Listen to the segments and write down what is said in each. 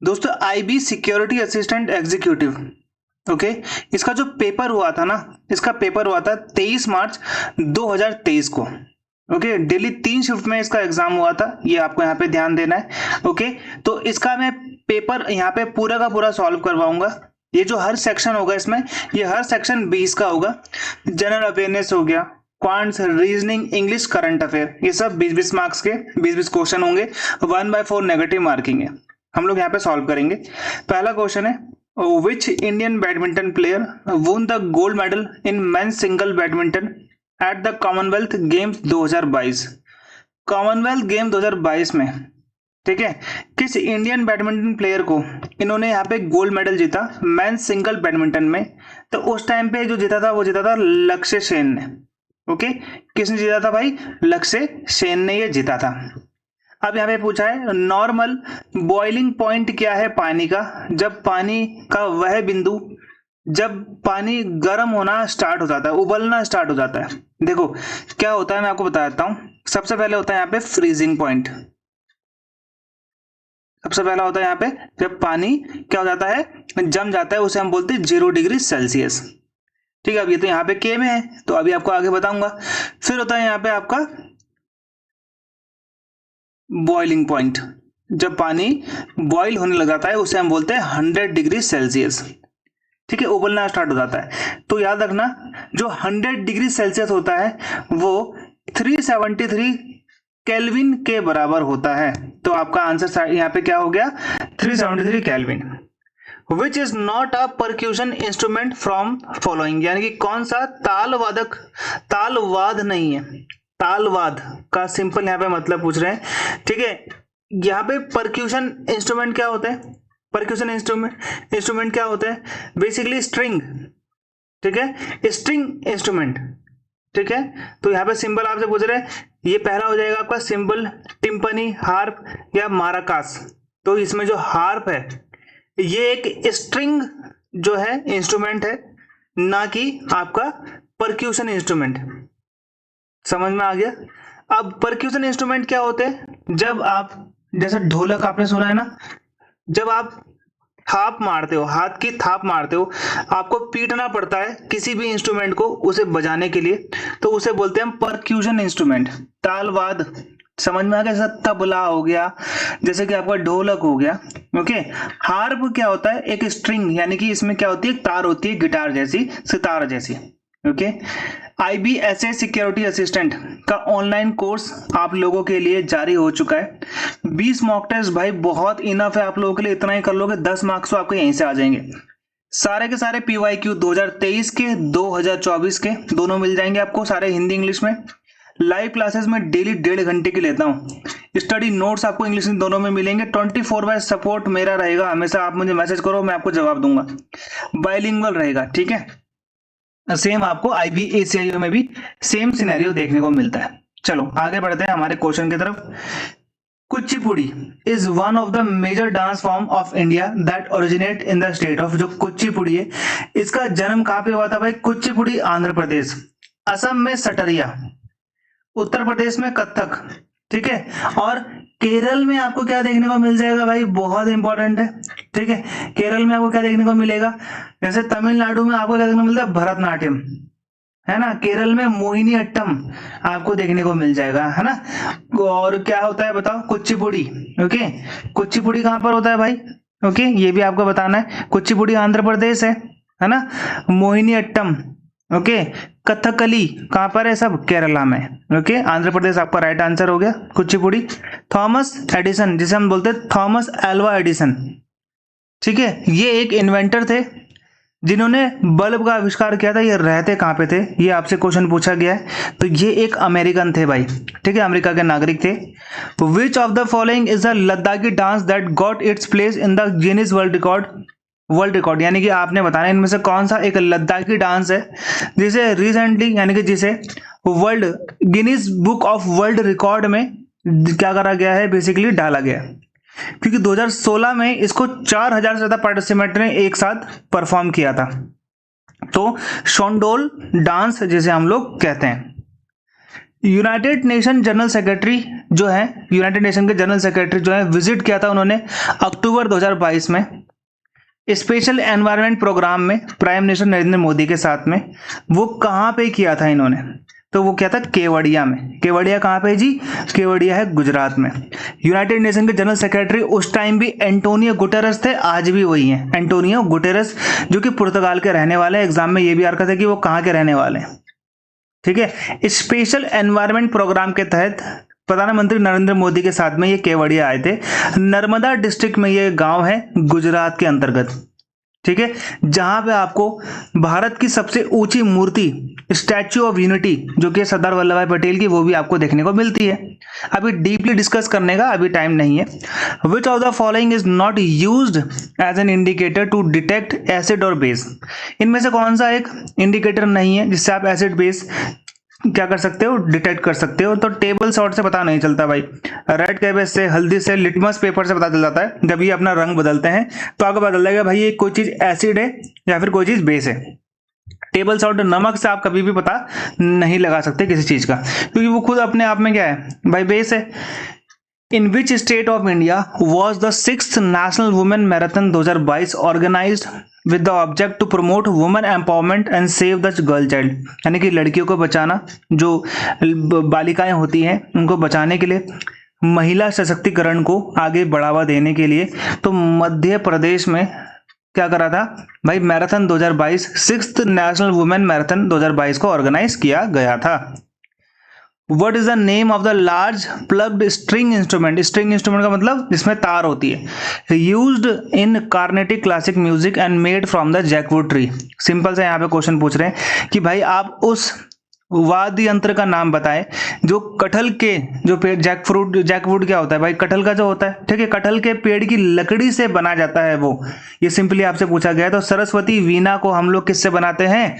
दोस्तों IB security assistant executive, okay, इसका जो पेपर हुआ था ना, इसका पेपर हुआ था 23 मार्च 2023 को। ओके, डेली 3 शिफ्ट में इसका एग्जाम हुआ था, ये आपको यहाँ पे ध्यान देना है। ओके, तो इसका मैं पेपर यहाँ पे पूरा का पूरा सॉल्व करवाऊंगा। ये जो हर सेक्शन होगा इसमें, ये हर सेक्शन 20 का होगा। जनरल अवेयरनेस हो गया, quants, reasoning, English, current affair, ये सब 20-20 मार्क्स के 20-20 क्वेश्चन होंगे। 1/4 नेगेटिव मार्किंग है, हम लोग यहाँ पे सॉल्व करेंगे। पहला क्वेश्चन है, which Indian badminton player won the gold medal in men's single badminton at the Commonwealth games 2022। Commonwealth game 2022 में, ठीक है, किस इंडियन बैडमिंटन प्लेयर को इन्होंने यहाँ पे गोल्ड मेडल जीता मेंस सिंगल बैडमिंटन में। तो उस टाइम पे जो जीता था वो जीता था लक्ष्य सेन ने। ओके, किसने जीता था भाई? लक्ष्य सेन ने ये जीता था। अब यहाँ पे पूछा है नॉर्मल बॉइलिंग पॉइंट क्या है पानी का, जब पानी का वह बिंदु जब पानी गर्म होना स्टार्ट हो जाता है, उबलना स्टार्ट हो जाता है। देखो क्या होता है, मैं आपको बता देता हूं। सबसे पहले होता है यहाँ पे फ्रीजिंग पॉइंट। सबसे पहला होता है यहाँ पे जब पानी क्या हो जाता है, जम जाता है, उसे हम बोलते हैं 0 डिग्री सेल्सियस। ठीक है, अब ये तो यहाँ पे के में है, तो अभी आपको आगे बताऊंगा। फिर होता है यहाँ पे आपका बॉइलिंग पॉइंट, जब पानी बॉइल होने लग जाता है उसे हम बोलते हैं 100 डिग्री सेल्सियस। ठीक है, उबलना स्टार्ट हो जाता है। तो याद रखना जो 100 डिग्री सेल्सियस होता है वो 373 केल्विन के बराबर होता है। तो आपका आंसर यहाँ पे क्या हो गया, 373 kelvin. Which is not a percussion instrument from following, यानी कि कौन सा तालवाद नहीं है। तालवाद का सिंपल यहाँ पे मतलब पूछ रहे हैं। ठीक है, यहाँ पे परक्यूशन इंस्ट्रूमेंट क्या होता है, परक्यूशन इंस्ट्रूमेंट क्या होता है, बेसिकली स्ट्रिंग। ठीक है, स्ट्रिंग इंस्ट्रूमेंट। ठीक है, तो यहाँ पे सिंबल आपसे पूछ रहे हैं, ये पहला हो जाएगा आपका सिंबल टिम्पनी, हार्प या माराकास। तो इसमें जो हार्प है ये एक स्ट्रिंग जो है इंस्ट्रूमेंट है, ना कि आपका परक्यूशन इंस्ट्रूमेंट। समझ में आ गया? अब परक्यूशन इंस्ट्रूमेंट क्या होते हैं, जब आप जैसे ढोलक आपने सुना है ना, जब आप थाप मारते हो, हाथ की थाप मारते हो, आपको पीटना पड़ता है किसी भी इंस्ट्रूमेंट को उसे बजाने के लिए, तो उसे बोलते हैं परक्यूशन इंस्ट्रूमेंट। तालवाद समझ में आ गया, जैसे तबला हो गया, जैसे कि आपका ढोलक हो गया। ओके, हार्प क्या होता है, एक स्ट्रिंग, यानी कि इसमें क्या होती है, तार होती है, गिटार जैसी, सितार जैसी। ओके, IBSA सिक्योरिटी असिस्टेंट का ऑनलाइन कोर्स आप लोगों के लिए जारी हो चुका है। 20 मॉक टेस्ट भाई बहुत इनफ है आप लोगों के लिए, इतना ही कर लोगे 10 मार्क्स तो आपके यहीं से आ जाएंगे। सारे के सारे PYQ 2023 के 2024 के दोनों मिल जाएंगे आपको, सारे हिंदी इंग्लिश में। लाइव क्लासेस में डेली 1.5 घंटे की लेता हूँ। स्टडी नोट्स आपको इंग्लिश में दोनों में मिलेंगे। 24/7 सपोर्ट मेरा रहेगा, हमेशा आप मुझे मैसेज करो, मैं आपको जवाब दूंगा। बाइलिंगुअल रहेगा, ठीक है। सेम आपको IBACIO में भी सेम सिनेरियो देखने को मिलता है। चलो आगे बढ़ते हैं हमारे क्वेश्चन की तरफ। Kuchipudi is one of the major dance form of India that originate in the state of, जो कुचिपुड़ी है इसका जन्म कहां पे हुआ था भाई? कुचिपुड़ी आंध्र प्रदेश, असम में सटरिया, उत्तर प्रदेश में कथक, ठीक है, और केरल में आपको क्या देखने को मिल जाएगा भाई, बहुत इंपॉर्टेंट है। ठीक है, केरल में आपको क्या देखने को मिलेगा, जैसे तमिलनाडु में आपको क्या देखने को मिलता है, भरतनाट्यम, है ना, केरल में मोहिनी अट्टम आपको देखने को मिल जाएगा, है ना। और क्या होता है बताओ, कुचिपुड़ी। ओके, कुचिपुड़ी कहां पर होता है भाई? ओके, ये भी आपको बताना है। कुचिपुड़ी आंध्र प्रदेश है ना। मोहिनी अट्टम, ओके, कथकली कहां पर है? सब केरला में। ओके, आंध्र प्रदेश आपका राइट आंसर हो गया, कुचिपुड़ी। थॉमस एडिसन, जिसे हम बोलते हैं थॉमस एल्वा एडिसन, ठीक है, ये एक इन्वेंटर थे जिन्होंने बल्ब का आविष्कार किया था। ये रहते कहां पे थे, ये आपसे क्वेश्चन पूछा गया है। तो ये एक अमेरिकन थे भाई, ठीक है, अमेरिका के नागरिक थे। विच of the following is the Ladakhi dance that got its place in the Guinness world record, यानी कि आपने बताना इनमें से कौन सा एक लद्दाखी डांस है जिसे रिसेंटली, यानी कि जिसे world Guinness book of world record में क्या करा गया है, बेसिकली डाला गया। क्योंकि 2016 में इसको 4000 से ज्यादा पार्टिसिपेंट ने एक साथ परफॉर्म किया था। तो शोंडोल डांस जिसे हम लोग कहते हैं। यूनाइटेड नेशन जनरल सेक्रेटरी जो है यूनाइटेड नेशन के जनरल सेक्रेटरी जो है विजिट किया था उन्होंने अक्टूबर 2022 में स्पेशल एनवायरनमेंट प्रोग्राम में प्राइम मिनिस्टर नरेंद्र मोदी के साथ में। वो कहाँ पे किया था इन्होंने, तो वो क्या था, केवड़िया में। केवड़िया कहाँ पे जी, केवड़िया है गुजरात में। यूनाइटेड नेशन के जनरल सेक्रेटरी उस टाइम भी एंटोनियो गुटेरस थे, आज भी वही हैं एंटोनियो गुटेरस, जो कि पुर्तगाल के रहने वाले। एग्जाम में ये भी आ रखा था कि वो कहाँ के रहने वाले हैं, ठीक है। स्पेशल एनवायरनमेंट प्रोग्राम के तहत प्रधानमंत्री नरेंद्र मोदी के साथ में ये केवड़िया आए थे। नर्मदा डिस्ट्रिक्ट में ये गांव है गुजरात के अंतर्गत, ठीक है, जहां पे आपको भारत की सबसे ऊंची मूर्ति स्टैच्यू ऑफ यूनिटी जो कि सरदार वल्लभ भाई पटेल की, वो भी आपको देखने को मिलती है। अभी डीपली डिस्कस करने का अभी टाइम नहीं है। Which of the following is not used as an indicator to detect acid और बेस। इनमें से कौन सा एक इंडिकेटर नहीं है जिससे आप एसिड बेस क्या कर सकते हो, डिटेक्ट कर सकते हो। तो टेबल सॉल्ट से पता नहीं चलता भाई, रेड कैबेज से, हल्दी से, लिटमस पेपर से पता चल जाता है। जब ये अपना रंग बदलते हैं तो आपको पता चल जाएगा भाई ये कोई चीज एसिड है या फिर कोई चीज बेस है। टेबल सॉल्ट नमक से आप कभी भी पता नहीं लगा सकते किसी चीज का, क्योंकि वो खुद अपने आप में क्या है भाई, बेस है। In which state of India was the 6th national women marathon 2022 organised with the object to promote women empowerment and save the girl child. यानी कि लड़कियों को बचाना, जो बालिकाएं होती हैं उनको बचाने के लिए, महिला सशक्तिकरण को आगे बढ़ावा देने के लिए। तो मध्य प्रदेश में क्या करा था भाई, marathon 2022, 6th national women marathon 2022 को ऑर्गेनाइज किया गया था। What is the name of the large plugged string instrument? String instrument का मतलब जिसमें तार होती है। Used in Carnatic classic music and made from the jackwood tree। Simple से यहाँ पे क्वेश्चन पूछ रहे हैं कि भाई आप उस वाद्य यंत्र का नाम बताएं जो कटहल के जो पेड़, जैकवुड क्या होता है भाई, कटहल का जो होता है, ठीक है, कटहल के पेड़ की लकड़ी से बना जाता है वो। ये सिंपली आपसे पूछा गया है। तो सरस्वती वीणा को हम लोग किससे बनाते हैं,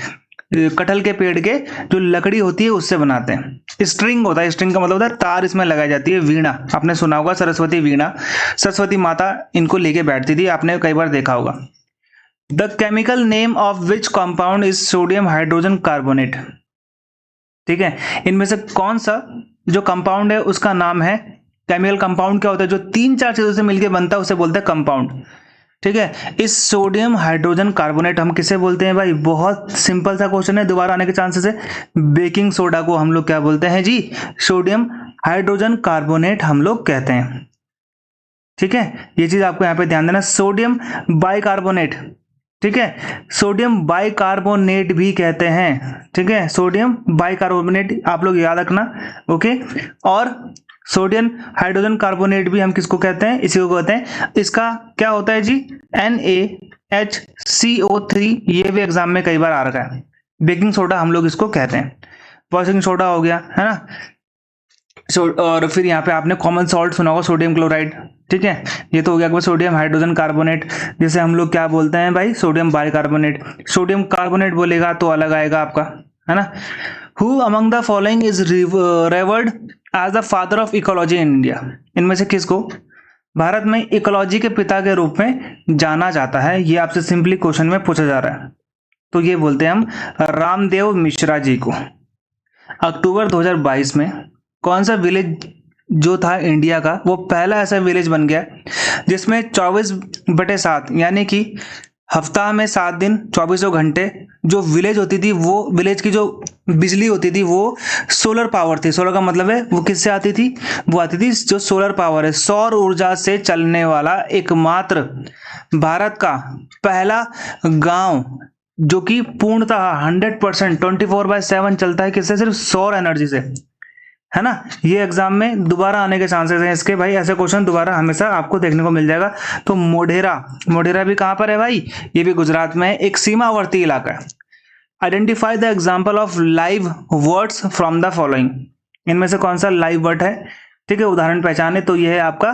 कटहल के पेड़ के जो लकड़ी होती है उससे बनाते हैं। स्ट्रिंग होता है, स्ट्रिंग का मतलब होता है तार इसमें लगाई जाती है। वीणा आपने सुना होगा, सरस्वती वीणा, सरस्वती माता इनको लेके बैठती थी, आपने कई बार देखा होगा। The chemical name of which compound is sodium hydrogen carbonate. ठीक है, इनमें से कौन सा जो कंपाउंड है उसका नाम है, केमिकल कंपाउंड क्या होता है, जो 3-4 चीजों से मिलकर बनता है उसे बोलते हैं कंपाउंड। ठीक है, इस सोडियम हाइड्रोजन कार्बोनेट हम किसे बोलते हैं भाई, बहुत सिंपल सा क्वेश्चन है, दोबारा आने के चांसेस है। बेकिंग सोडा को हम लोग क्या बोलते हैं जी, सोडियम हाइड्रोजन कार्बोनेट हम लोग कहते हैं। ठीक है, ये चीज आपको यहाँ पे ध्यान देना। सोडियम बाइकार्बोनेट, ठीक है, सोडियम बाइकार्बोनेट भी कहते हैं। ठीक है, सोडियम बाइकार्बोनेट आप लोग याद रखना, ओके। और सोडियम हाइड्रोजन कार्बोनेट भी हम किसको कहते हैं, इसी को कहते हैं। इसका क्या होता है जी, NaHCO3, ये भी एग्जाम में कई बार आ रखा है। बेकिंग सोडा हम लोग इसको कहते हैं। वॉशिंग सोडा हो गया है ना, और फिर यहाँ पे आपने कॉमन सॉल्ट सुना होगा, सोडियम क्लोराइड। ठीक है, ये तो हो गया सोडियम हाइड्रोजन कार्बोनेट, जिसे हम लोग क्या बोलते हैं भाई, सोडियम बाइकार्बोनेट। सोडियम कार्बोनेट बोलेगा तो अलग आएगा आपका, है ना। Who among the following is revered as the father of ecology in India. इनमें से किसको भारत में इकोलॉजी के पिता के रूप में जाना जाता है, ये आपसे सिंपली क्वेश्चन में पूछा जा रहा है। तो ये बोलते हैं हम रामदेव मिश्रा जी को। अक्टूबर 2022 में कौन सा विलेज जो था इंडिया का, वो पहला ऐसा विलेज बन गया जिसमें 24/7 यानी कि हफ्ता में 7 दिन 24 घंटे जो विलेज होती थी, वो विलेज की जो बिजली होती थी वो सोलर पावर थी। सोलर का मतलब है वो किससे आती थी, वो आती थी जो सोलर पावर है, सौर ऊर्जा से चलने वाला एकमात्र भारत का पहला गांव जो कि पूर्णतः 100% 24/7 चलता है, किससे, सिर्फ सौर एनर्जी से, है ना। ये एग्जाम में दोबारा आने के चांसेस हैं इसके भाई, ऐसे क्वेश्चन दोबारा हमेशा आपको देखने को मिल जाएगा। तो मोढेरा भी कहां पर है भाई, ये भी गुजरात में है, एक सीमावर्ती इलाका है। Identify the example of live words from the following. इनमें से कौन सा लाइव वर्ड है, ठीक है, उदाहरण पहचाने। तो ये है आपका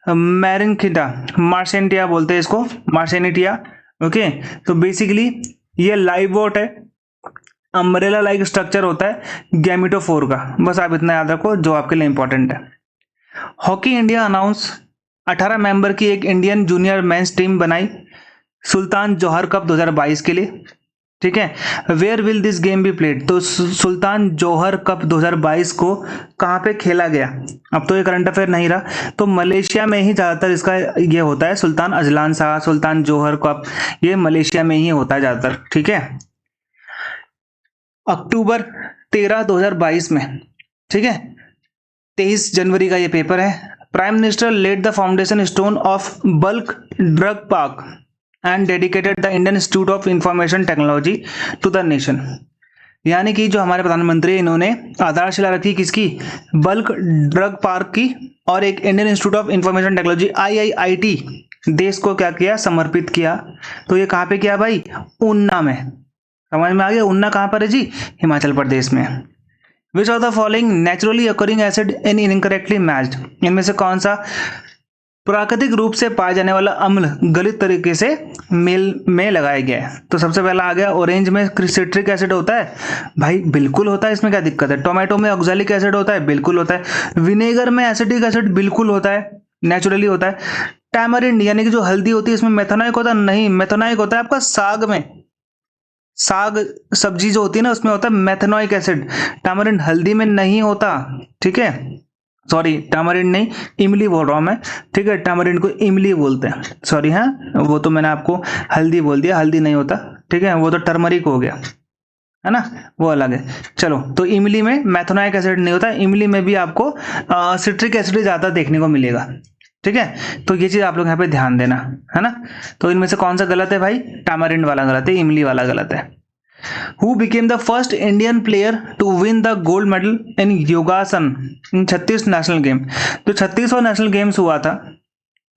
मैरिनखिटा, मार्शेंटिया बोलते हैं इसको, मार्शेनिटिया। ओके, तो बेसिकली ये लाइव वर्ड है, अम्ब्रेला लाइक स्ट्रक्चर होता है गैमेटोफोर का, बस आप इतना याद रखो जो आपके लिए इंपॉर्टेंट है। हॉकी इंडिया अनाउंस 18 मेंबर की एक इंडियन जूनियर मेंस टीम बनाई सुल्तान जौहर कप 2022 के लिए। ठीक है, where will this game be played, तो सुल्तान जौहर कप 2022 को कहाँ पे खेला गया। अब तो ये करंट अफेयर नहीं रहा, तो मलेशिया में ही ज़्यादातर इसका ये होता है, सुल्तान अजलान शाह सुल्तान जौहर कप, ये मलेशिया में ही होता है ज़्यादातर। ठीक है, अक्टूबर 13 2022 में, ठीक है, 23 जनवरी का ये पेपर है। Prime minister laid the foundation stone of bulk drug park and dedicated the Indian institute of information technology to the nation. यानी कि जो हमारे प्रधानमंत्री, इन्होंने आधारशिला रखी किसकी, बल्क ड्रग पार्क की, और एक Indian institute of information technology IIIT देश को क्या किया, समर्पित किया। तो ये कहाँ पे किया भाई, ऊना में। समझ में आ गया, ऊना कहाँ पर है जी, हिमाचल प्रदेश में। विच of the following naturally occurring acid in incorrectly matched, इनमें से कौन सा प्राकृतिक रूप से पाया जाने वाला अम्ल गलत तरीके से मेल में लगाया गया है। तो सबसे पहला आ गया, ऑरेंज में सिट्रिक एसिड होता है भाई, बिल्कुल होता है, इसमें क्या दिक्कत है। टोमेटो में ऑक्सैलिक एसिड होता है, बिल्कुल होता है। विनेगर में एसिटिक एसिड बिल्कुल होता है, नेचुरली होता है। टैमरिंड यानी कि जो हल्दी होती है, इसमें मेथोनाइक होता है, नहीं, मेथोनाइक होता है आपका साग में, साग सब्जी जो होती है ना, उसमें होता है मेथेनोइक एसिड, टैमरिंड हल्दी में नहीं होता। ठीक है, सॉरी टैमरिंड नहीं, इमली बोल रहा हूं मैं। ठीक है, टैमरिंड को इमली बोलते हैं, सॉरी, हाँ वो तो मैंने आपको हल्दी बोल दिया, हल्दी नहीं होता। ठीक है, वो तो टर्मरिक हो गया, है ना, वो अलग है। चलो, तो इमली में मेथोनाइक एसिड नहीं होता, इमली में भी आपको सिट्रिक एसिड ज्यादा देखने को मिलेगा। ठीक है, तो ये चीज आप लोग यहाँ पे ध्यान देना, है ना। तो इनमें से कौन सा गलत है भाई, टैमरिंड वाला गलत है, इमली वाला गलत है। Who became the first Indian player to win the gold medal in योगासन in 36 नेशनल गेम। तो 36वां नेशनल गेम्स हुआ था,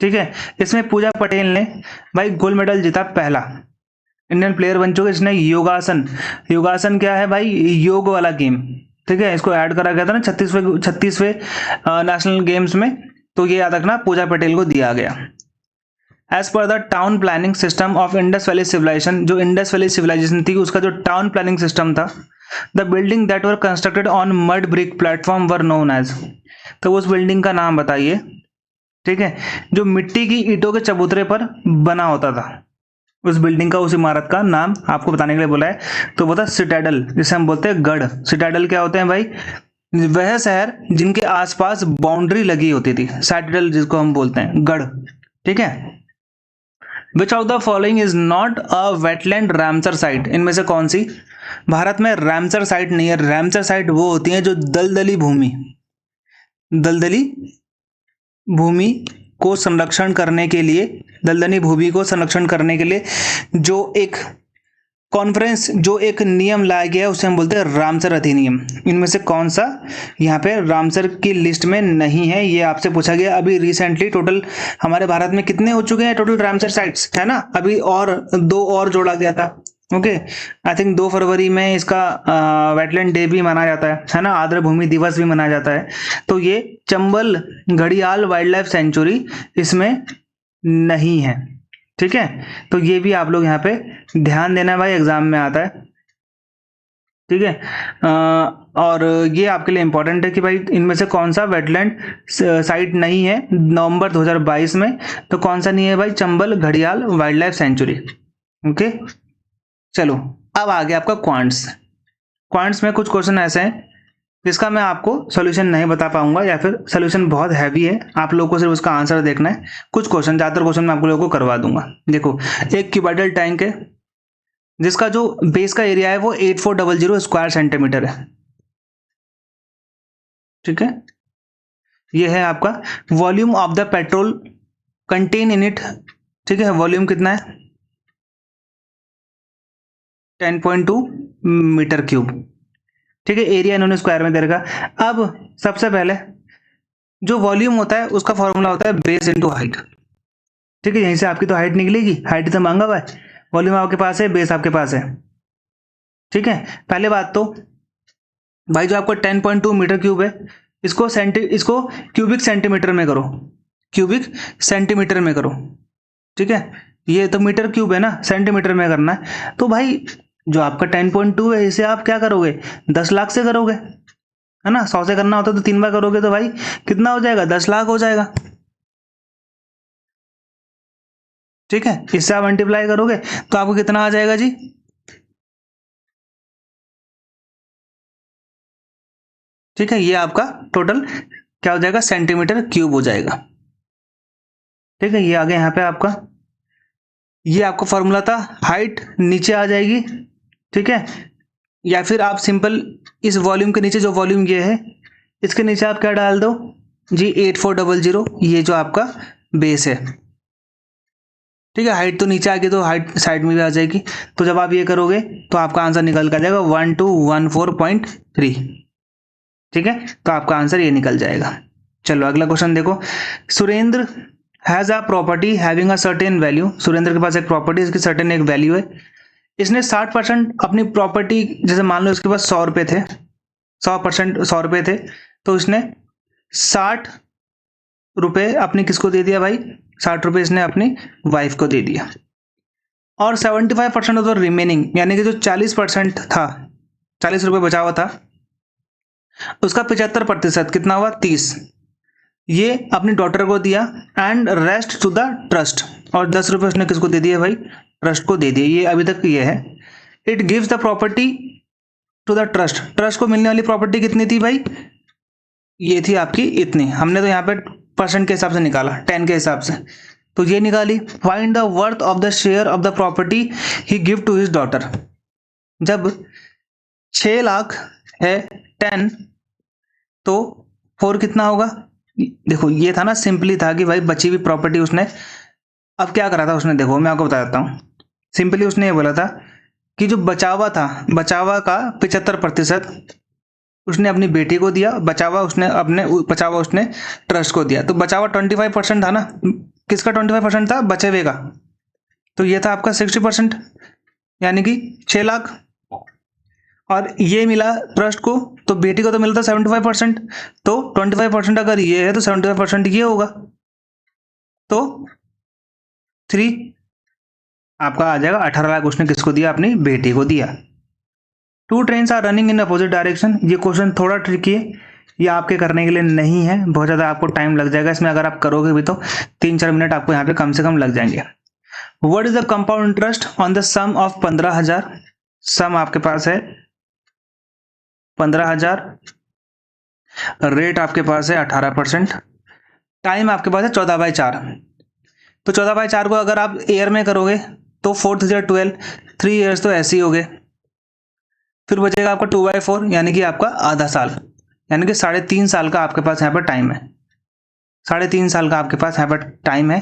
ठीक है, इसमें पूजा पटेल ने भाई गोल्ड मेडल जीता, पहला इंडियन प्लेयर बन चुके जिसने योगासन। योगासन क्या है भाई, योग वाला गेम। ठीक है, इसको ऐड करा गया था ना 36वें नेशनल गेम्स में, तो ये याद रखना, पूजा पटेल को दिया गया। As per the town planning system of Indus valley civilisation, जो इंडस वैली सिविलाइजेशन थी उसका जो टाउन प्लानिंग सिस्टम था, the building that were constructed on mud brick platform were known as, तो उस बिल्डिंग का नाम बताइए। ठीक है, जो मिट्टी की ईंटों के चबूतरे पर बना होता था, उस बिल्डिंग का, उस इमारत का नाम आपको बताने के लिए बोला है, तो वो था सिटाडल, जिसे हम बोलते हैं गढ़। सिटाडल क्या होते हैं भाई, वह शहर जिनके आसपास बाउंड्री लगी होती थी, सिटाडल जिसको हम बोलते हैं गढ़। ठीक है, which of the following is not a wetland Ramsar site, इनमें से कौन सी भारत में रामसर साइट नहीं है। रामसर साइट वो होती है जो दलदली भूमि, दलदली भूमि को संरक्षण करने के लिए, दलदली भूमि को संरक्षण करने के लिए जो एक कॉन्फ्रेंस, जो एक नियम लाया गया है, उसे हम बोलते हैं रामसर अधिनियम। इनमें से कौन सा यहाँ पे रामसर की लिस्ट में नहीं है, ये आपसे पूछा गया। अभी रिसेंटली टोटल हमारे भारत में कितने हो चुके हैं टोटल रामसर साइट्स, है ना, अभी और 2 और जोड़ा गया था। ओके, आई थिंक 2 फरवरी में इसका वेटलैंड डे भी मनाया जाता है ना, आर्द्र भूमि दिवस भी मनाया जाता है। तो ये चंबल घड़ियाल वाइल्ड लाइफ सेंचुरी इसमें नहीं है। ठीक है, तो ये भी आप लोग यहाँ पे ध्यान देना भाई, एग्जाम में आता है। ठीक है, और ये आपके लिए इंपॉर्टेंट है कि भाई इनमें से कौन सा वेटलैंड साइट नहीं है नवंबर 2022 में, तो कौन सा नहीं है भाई, चंबल घड़ियाल वाइल्ड लाइफ सेंचुरी। ओके, चलो अब आ गया आपका क्वांट्स। क्वांट्स में कुछ क्वेश्चन ऐसे हैं जिसका मैं आपको सॉल्यूशन नहीं बता पाऊंगा, या फिर सॉल्यूशन बहुत हैवी है, आप लोगों को सिर्फ उसका आंसर देखना है। कुछ क्वेश्चन, ज़्यादातर क्वेश्चन मैं आप लोगों को करवा दूंगा। देखो, एक क्यूबॉइडल टैंक है जिसका जो बेस का एरिया है वो 8400 स्क्वायर सेंटीमीटर है। ठीक है, ये है आपका volume of the petrol contain in it. ठीक है, वॉल्यूम कितना है, 10.2 मीटर क्यूब। ठीक है, एरिया इन्होंने स्क्वायर में दे रखा। अब सबसे पहले जो वॉल्यूम होता है उसका फॉर्मूला होता है बेस इनटू हाइट। ठीक है, यहीं से आपकी तो हाइट निकलेगी, हाइट तो मांगा हुआ है, वॉल्यूम आपके पास है, बेस आपके पास है। ठीक है, पहले बात तो भाई जो आपको 10.2 मीटर क्यूब है, इसको क्यूबिक सेंटीमीटर में करो, क्यूबिक सेंटीमीटर में करो। ठीक है, ये तो मीटर क्यूब है ना, सेंटीमीटर में करना है। तो भाई जो आपका 10.2 है, इसे आप क्या करोगे, 10 लाख से करोगे, है ना। 100 से करना होता तो 3 बार करोगे, तो भाई कितना हो जाएगा, 10 लाख हो जाएगा। ठीक है, इससे आप मल्टीप्लाई करोगे तो आपको कितना आ जाएगा जी, ठीक है, ये आपका टोटल क्या हो जाएगा, सेंटीमीटर क्यूब हो जाएगा। ठीक है, ये आ गया यहाँ पे आपका, ये आपका फॉर्मूला था। हाइट नीचे आ जाएगी, ठीक है, या फिर आप सिंपल इस वॉल्यूम के नीचे, जो वॉल्यूम ये है, इसके नीचे आप क्या डाल दो जी, 8400, ये जो आपका बेस है। ठीक है, हाइट तो नीचे आ गई तो हाइट साइड में भी आ जाएगी। तो जब आप ये करोगे तो आपका आंसर निकल कर जाएगा 1214.3। ठीक है, तो आपका आंसर ये निकल जाएगा। चलो अगला क्वेश्चन देखो। Surendra has a property having a certain value. Surendra के पास एक प्रॉपर्टी, इसकी सर्टेन एक वैल्यू है। इसने 60% अपनी प्रॉपर्टी, जैसे मान लो इसके पास 100 रुपये थे, 100% 100 रुपये थे, तो इसने 60 रुपये अपनी किसको दे दिया भाई, 60 रुपये इसने अपनी वाइफ को दे दिया। और 75% ऑफ द रिमेनिंग, यानी कि जो 40% था, 40 रुपये बचा हुआ था, उसका 75% कितना हुआ, 30, ये अपनी डॉटर को दिया। And rest to the trust, और 10 रुपये उसने किसको दे दिए भाई, ट्रस्ट को दे दिए। ये अभी तक ये है। It gives the property to the trust, trust को मिलने वाली प्रॉपर्टी कितनी थी भाई, ये थी आपकी इतनी। हमने तो यहाँ पे परसेंट के हिसाब से निकाला, 10 के हिसाब से, तो ये निकाली। Find the worth of the share of the property he give to his daughter. जब 6 लाख है 10, तो 4 कितना होगा, देखो ये था ना, सिंपली था कि भाई बची हुई प्रॉपर्टी उसने, अब क्या करा था उसने, देखो मैं आपको बता देता हूँ। सिंपली उसने ये बोला था कि जो बचावा था, बचावा का 75% उसने अपनी बेटी को दिया, बचावा उसने ट्रस्ट को दिया। तो बचावा 25% था ना, किसका 25% था, बचे हुए का। तो ये था आपका 60%, यानी कि 6 लाख। और ये मिला ट्रस्ट को, तो बेटी को तो मिलता 75%, तो 25% अगर ये है तो 75% ये होगा, तो 3 आपका आ जाएगा 18 लाख उसने किसको दिया, अपनी बेटी को दिया। 2 trains are running in opposite direction. ये क्वेश्चन थोड़ा ट्रिकी है, ये आपके करने के लिए नहीं है, बहुत ज़्यादा आपको टाइम लग जाएगा इसमें। अगर आप करोगे भी तो 3-4 मिनट आपको यहाँ पे कम से कम लग जाएंगे। What is the compound interest on the sum of 15,000। Sum आपके पास है 15,000, रेट आपके पास है 18%, टाइम आपके पास है 14/4। तो 14/4 को अगर आप ईयर में करोगे तो 4×12, 3 ईयर्स तो ऐसे ही हो गए। फिर बचेगा आपका 2/4, यानी कि आपका आधा साल, यानी कि 3.5 साल का आपके पास यहाँ पर टाइम है। 3.5 साल का आपके पास यहाँ पर टाइम है।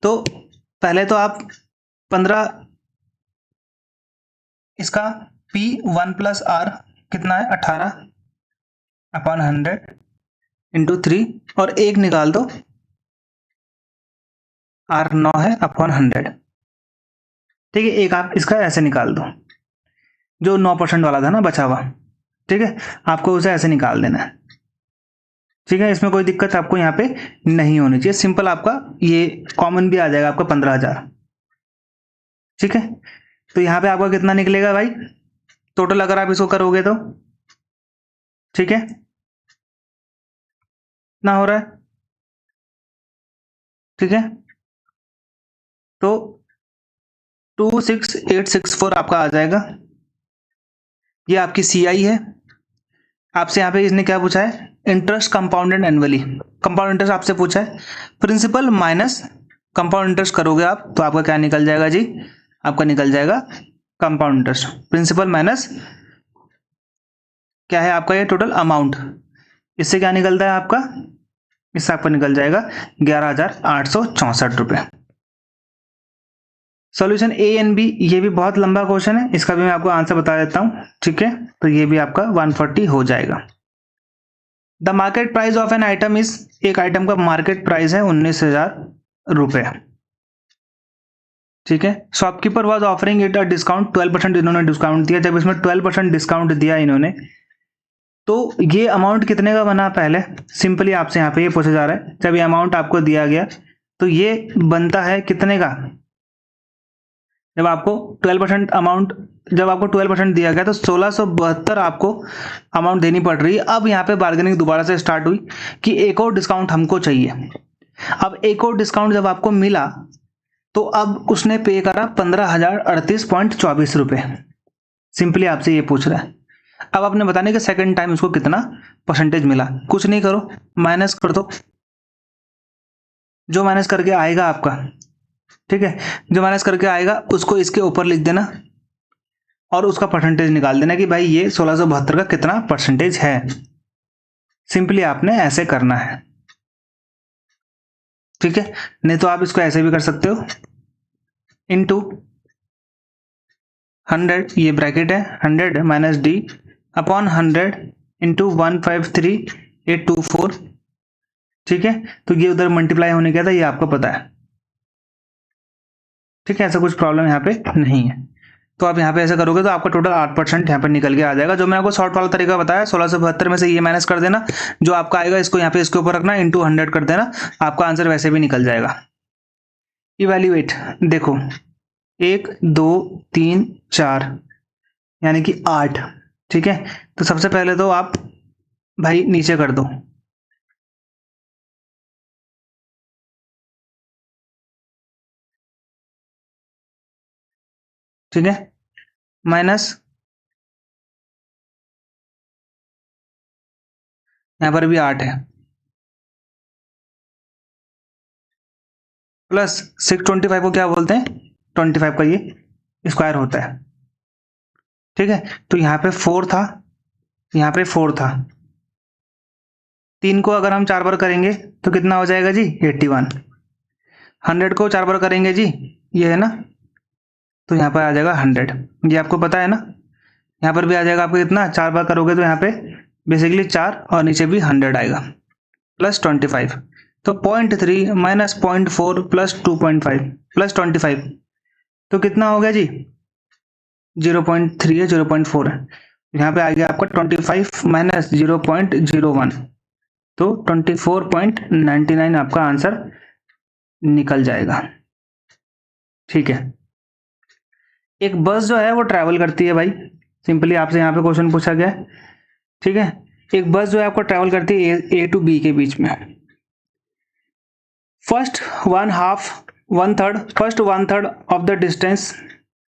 तो पहले तो आप 15, इसका P1 + R कितना है, 18/100 × 3, और 1 निकाल दो, R 9 है अपॉन 100। ठीक है, एक आप इसका ऐसे निकाल दो, जो 9% वाला था ना बचा हुआ। ठीक है, आपको उसे ऐसे निकाल देना है। ठीक है, इसमें कोई दिक्कत आपको यहाँ पे नहीं होनी चाहिए, सिंपल आपका ये कॉमन भी आ जाएगा आपका 15,000। ठीक है, तो यहाँ पे आपका कितना निकलेगा भाई टोटल, अगर आप इसको करोगे तो, ठीक है, कितना हो रहा है, ठीक है, तो 26864 आपका आ जाएगा। ये आपकी CI है। आपसे यहाँ पे इसने क्या पूछा है, interest compounded annually, compound interest आपसे पूछा है। प्रिंसिपल माइनस कंपाउंड इंटरेस्ट करोगे आप तो आपका क्या निकल जाएगा जी, आपका निकल जाएगा कंपाउंड इंटरेस्ट। प्रिंसिपल माइनस क्या है आपका, ये टोटल अमाउंट, इससे क्या निकलता है आपका, इससे आपका निकल जाएगा 11,864 रुपये। सॉल्यूशन A एंड B, ये भी बहुत लंबा क्वेश्चन है, इसका भी मैं आपको आंसर बता देता हूँ। ठीक है, तो ये भी आपका 140 हो जाएगा। The market price of an item is, एक आइटम का मार्केट प्राइस है 19,000 रुपये। ठीक है, shopkeeper was offering it a discount 12%, इन्होंने डिस्काउंट दिया। जब इसमें 12% डिस्काउंट दिया इन्होंने, तो ये अमाउंट कितने का बना, पहले सिंपली आपसे यहाँ पे ये पूछा जा रहा है। जब ये अमाउंट आपको दिया गया तो ये बनता है कितने का, जब आपको 12% अमाउंट, जब आपको 12% दिया गया तो 1672 आपको अमाउंट देनी पड़ रही है। अब यहाँ पे बार्गेनिंग दोबारा से स्टार्ट हुई कि एक और डिस्काउंट हमको चाहिए। अब एक और डिस्काउंट जब आपको मिला तो अब उसने पे करा 15,038.24 रुपये। सिंपली आपसे ये पूछ रहा है अब आपने बताने कि सेकंड टाइम उसको कितना परसेंटेज मिला। कुछ नहीं करो, माइनस कर दो, जो माइनस करके आएगा आपका, ठीक है, जो माइनस करके आएगा उसको इसके ऊपर लिख देना और उसका परसेंटेज निकाल देना कि भाई ये 1672 का कितना परसेंटेज है। सिंपली आपने ऐसे करना है, ठीक है। नहीं तो आप इसको ऐसे भी कर सकते हो, इनटू 100, ये ब्रैकेट है, 100 माइनस डी अपॉन 100 इंटू 153824, ठीक है। तो ये उधर मल्टीप्लाई होने गया था, ये आपको पता है, ठीक है। ऐसा कुछ प्रॉब्लम यहाँ पे नहीं है। तो आप यहाँ पे ऐसा करोगे तो आपका टोटल 8% यहाँ पे निकल के आ जाएगा। जो मैं आपको शॉर्ट वाला तरीका बताया, 1672 में से ये माइनस कर देना, जो आपका आएगा इसको यहाँ पे इसके ऊपर रखना, इंटू 100 कर देना, आपका आंसर वैसे भी निकल जाएगा। इवैल्यूएट, देखो 1 2 3 4 यानी कि 8, ठीक है। तो सबसे पहले तो आप भाई नीचे कर दो, ठीक है, माइनस यहाँ पर भी 8 है, प्लस 625 को क्या बोलते हैं, 25 का ये स्क्वायर होता है, ठीक है। तो यहाँ पे 4 था, यहाँ पे 4 था, 3 को अगर हम 4 बार करेंगे तो कितना हो जाएगा जी, 81। 100 को 4 बार करेंगे जी, ये है ना, तो यहाँ पर आ जाएगा 100, ये आपको पता है ना। यहाँ पर भी आ जाएगा आपको कितना, 4 बार करोगे तो यहाँ पे बेसिकली 4 और नीचे भी 100 आएगा, प्लस 25। तो 0.3 माइनस 0.4 प्लस 2.5 प्लस 25, तो कितना हो गया जी, 0.3 है, 0.4 है। यहाँ पे आ गया आपका 25 माइनस 0.01, तो 24.99 आपका आंसर निकल जाएगा, ठीक है। एक बस जो है वो ट्रैवल करती है भाई, सिंपली आपसे यहाँ पे क्वेश्चन पूछा गया है, ठीक है। एक बस जो है आपको ट्रैवल करती है ए टू बी के बीच में, first one third of the distance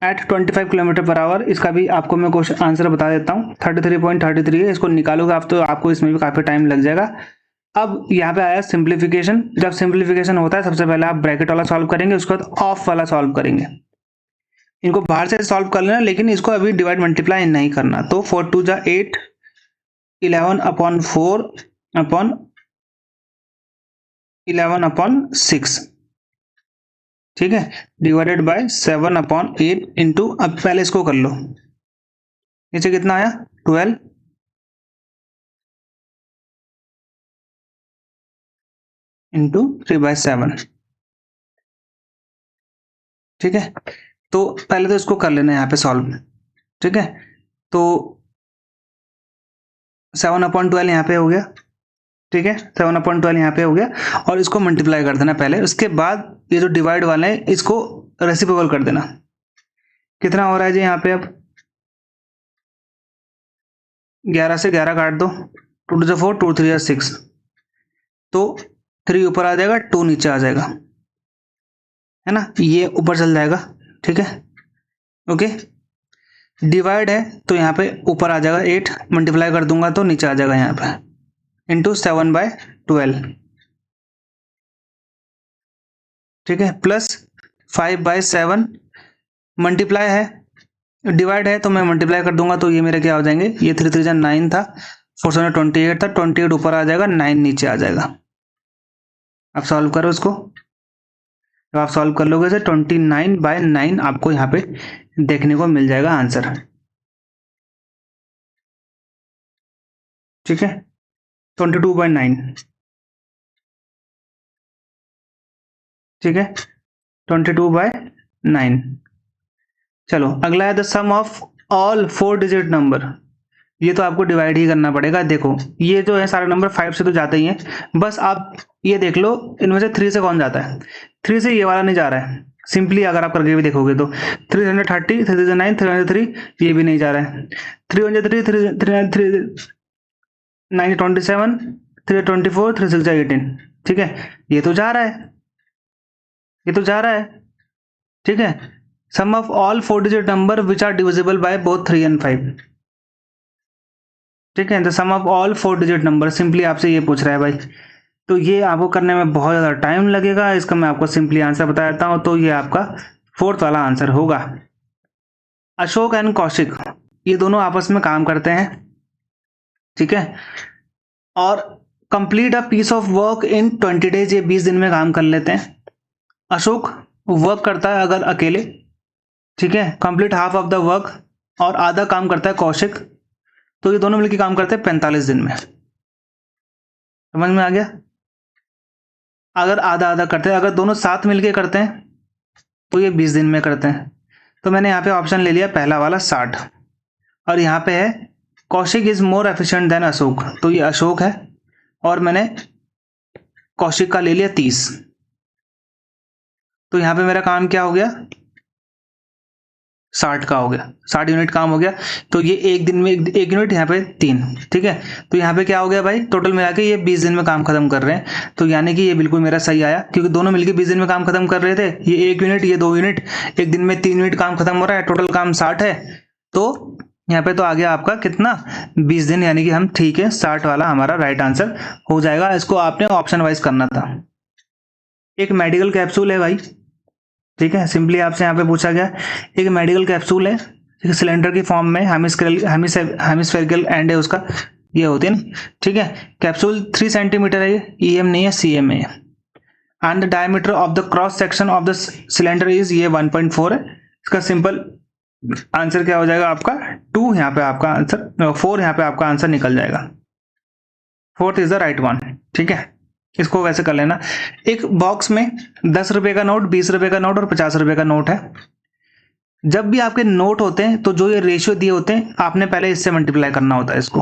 at 25 kilometre per hour. इसका भी आपको मैं क्वेश्चन आंसर बता देता हूँ, 33.33 है, इसको निकालोगे आप तो आपको इसमें भी काफी टाइम लग जाएगा। अब यहाँ पे आया सिंप्लीफिकेशन, जब सिंप्लीफिकेशन होता है सबसे पहले आप ब्रैकेट वाला सॉल्व करेंगे, उसके बाद ऑफ वाला सॉल्व करेंगे। इनको बाहर से सॉल्व कर लेना, लेकिन इसको अभी डिवाइड मल्टीप्लाई नहीं करना। तो 4 2 जा 8, 11 अपॉन 4 अपॉन 11 अपॉन 6, ठीक है, डिवाइडेड बाय 7 अपॉन 8 इंटू, अब पहले इसको कर लो, नीचे कितना आया 12 इंटू 3/7, ठीक है। तो पहले तो इसको कर लेना यहाँ पे सॉल्व, ठीक है। तो 7/12 यहाँ पे हो गया, ठीक है, 7/12 यहाँ पे हो गया, और इसको मल्टीप्लाई कर देना पहले, उसके बाद ये जो डिवाइड वाले हैं इसको रेसिप्रोकल कर देना। कितना हो रहा है जी यहाँ पे, अब 11 से 11 काट दो, 2 टू 4, 2 3 6, तो 3 ऊपर आ जाएगा, 2 नीचे आ जाएगा, है ना, ये ऊपर चल जाएगा, ठीक है, ओके। डिवाइड है तो यहाँ पे ऊपर आ जाएगा 8, मल्टीप्लाई कर दूंगा तो नीचे आ जाएगा यहाँ पे, इंटू 7/12, ठीक है, प्लस 5/7, मल्टीप्लाई है, डिवाइड है तो मैं मल्टीप्लाई कर दूंगा तो ये मेरे क्या हो जाएंगे, ये 3 3 9 था, 4 7 28 था, 28 ऊपर आ जाएगा, 9 नीचे आ जाएगा। अब सॉल्व करो इसको, तो आप सॉल्व कर लोगे तो 29/9 आपको यहाँ पे देखने को मिल जाएगा आंसर, ठीक है, 22/9, ठीक है, 22/9। चलो अगला है the sum of all 4 digit number. ये तो आपको डिवाइड ही करना पड़ेगा। देखो ये जो है सारे नंबर 5 से तो जाते ही हैं, बस आप ये देख लो इनमें से 3 से कौन जाता है, 3 से ये वाला नहीं जा रहा है। सिंपली अगर आप करके भी देखोगे तो 330, 309, 303, ये भी नहीं जा रहा है, 303, 393, 927, 324, 3618, ठीक है, ये तो जा रहा है, ये तो जा रहा है, ठीक है। Sum of all 4 digit number which are divisible by both 3 and 5, ठीक है, the sum of all 4 digit number, simply आपसे ये पूछ रहा है भाई। तो ये आपको करने में बहुत ज़्यादा टाइम लगेगा, इसका मैं आपको सिंपली आंसर बता देता हूँ। तो ये आपका 4th वाला आंसर होगा। अशोक एंड कौशिक ये दोनों आपस में काम करते हैं, ठीक है, और complete a piece of work in 20 days, ये 20 दिन में काम कर लेते हैं। अशोक वर्क करता है अगर अकेले, ठीक है, complete half of the work, और आधा काम करता है कौशिक। तो ये दोनों मिलकर काम करते हैं 45 दिन में। समझ में आ गया? अगर आधा आधा करते हैं, अगर दोनों साथ मिलके करते हैं तो ये 20 दिन में करते हैं। तो मैंने यहाँ पे ऑप्शन ले लिया पहला वाला 60, और यहाँ पे है Kaushik is more efficient then Ashok, तो ये अशोक है, और मैंने कौशिक का ले लिया 30। तो यहाँ पे मेरा काम क्या हो गया? 60 का हो गया, 60 यूनिट काम हो गया। तो ये एक दिन में 1 यूनिट, यहाँ पे 3, ठीक है। तो यहाँ पे क्या हो गया भाई? टोटल मिला के ये 20 दिन में काम खत्म कर रहे हैं। तो यानी कि ये बिल्कुल मेरा सही आया, क्योंकि दोनों मिलकर 20 दिन में काम खत्म कर रहे थे। ये 1 यूनिट, ये 2 यूनिट, एक दिन में 3 यूनिट काम खत्म हो रहा है, टोटल काम 60 है। तो यहाँ पे तो आ गया आपका कितना? 20 दिन, यानी कि हम ठीक है, 60 वाला हमारा राइट आंसर हो जाएगा। इसको आपने ऑप्शन वाइज करना था। एक मेडिकल कैप्सूल है भाई, ठीक है, सिंपली आपसे यहाँ पे पूछा गया, एक मेडिकल कैप्सूल है सिलेंडर की फॉर्म में, हेमिस्फेरिकल एंड है उसका, ये होते हैं, ठीक है। कैप्सूल 3 सेंटीमीटर है, ये EM नहीं है, CM है। And the diameter of the cross section of the cylinder is, ये 1.4 है। इसका सिंपल आंसर क्या हो जाएगा आपका? 2 यहाँ पे आपका आंसर, 4 यहाँ पे आपका आंसर निकल जाएगा। 4th is the right one, ठीक है। इसको वैसे कर लेना। एक बॉक्स में 10 रुपए का नोट, 20 रुपए का नोट और 50 रुपए का नोट है। जब भी आपके नोट होते हैं तो जो ये रेशियो दिए होते हैं, आपने पहले इससे मल्टीप्लाई करना होता है इसको,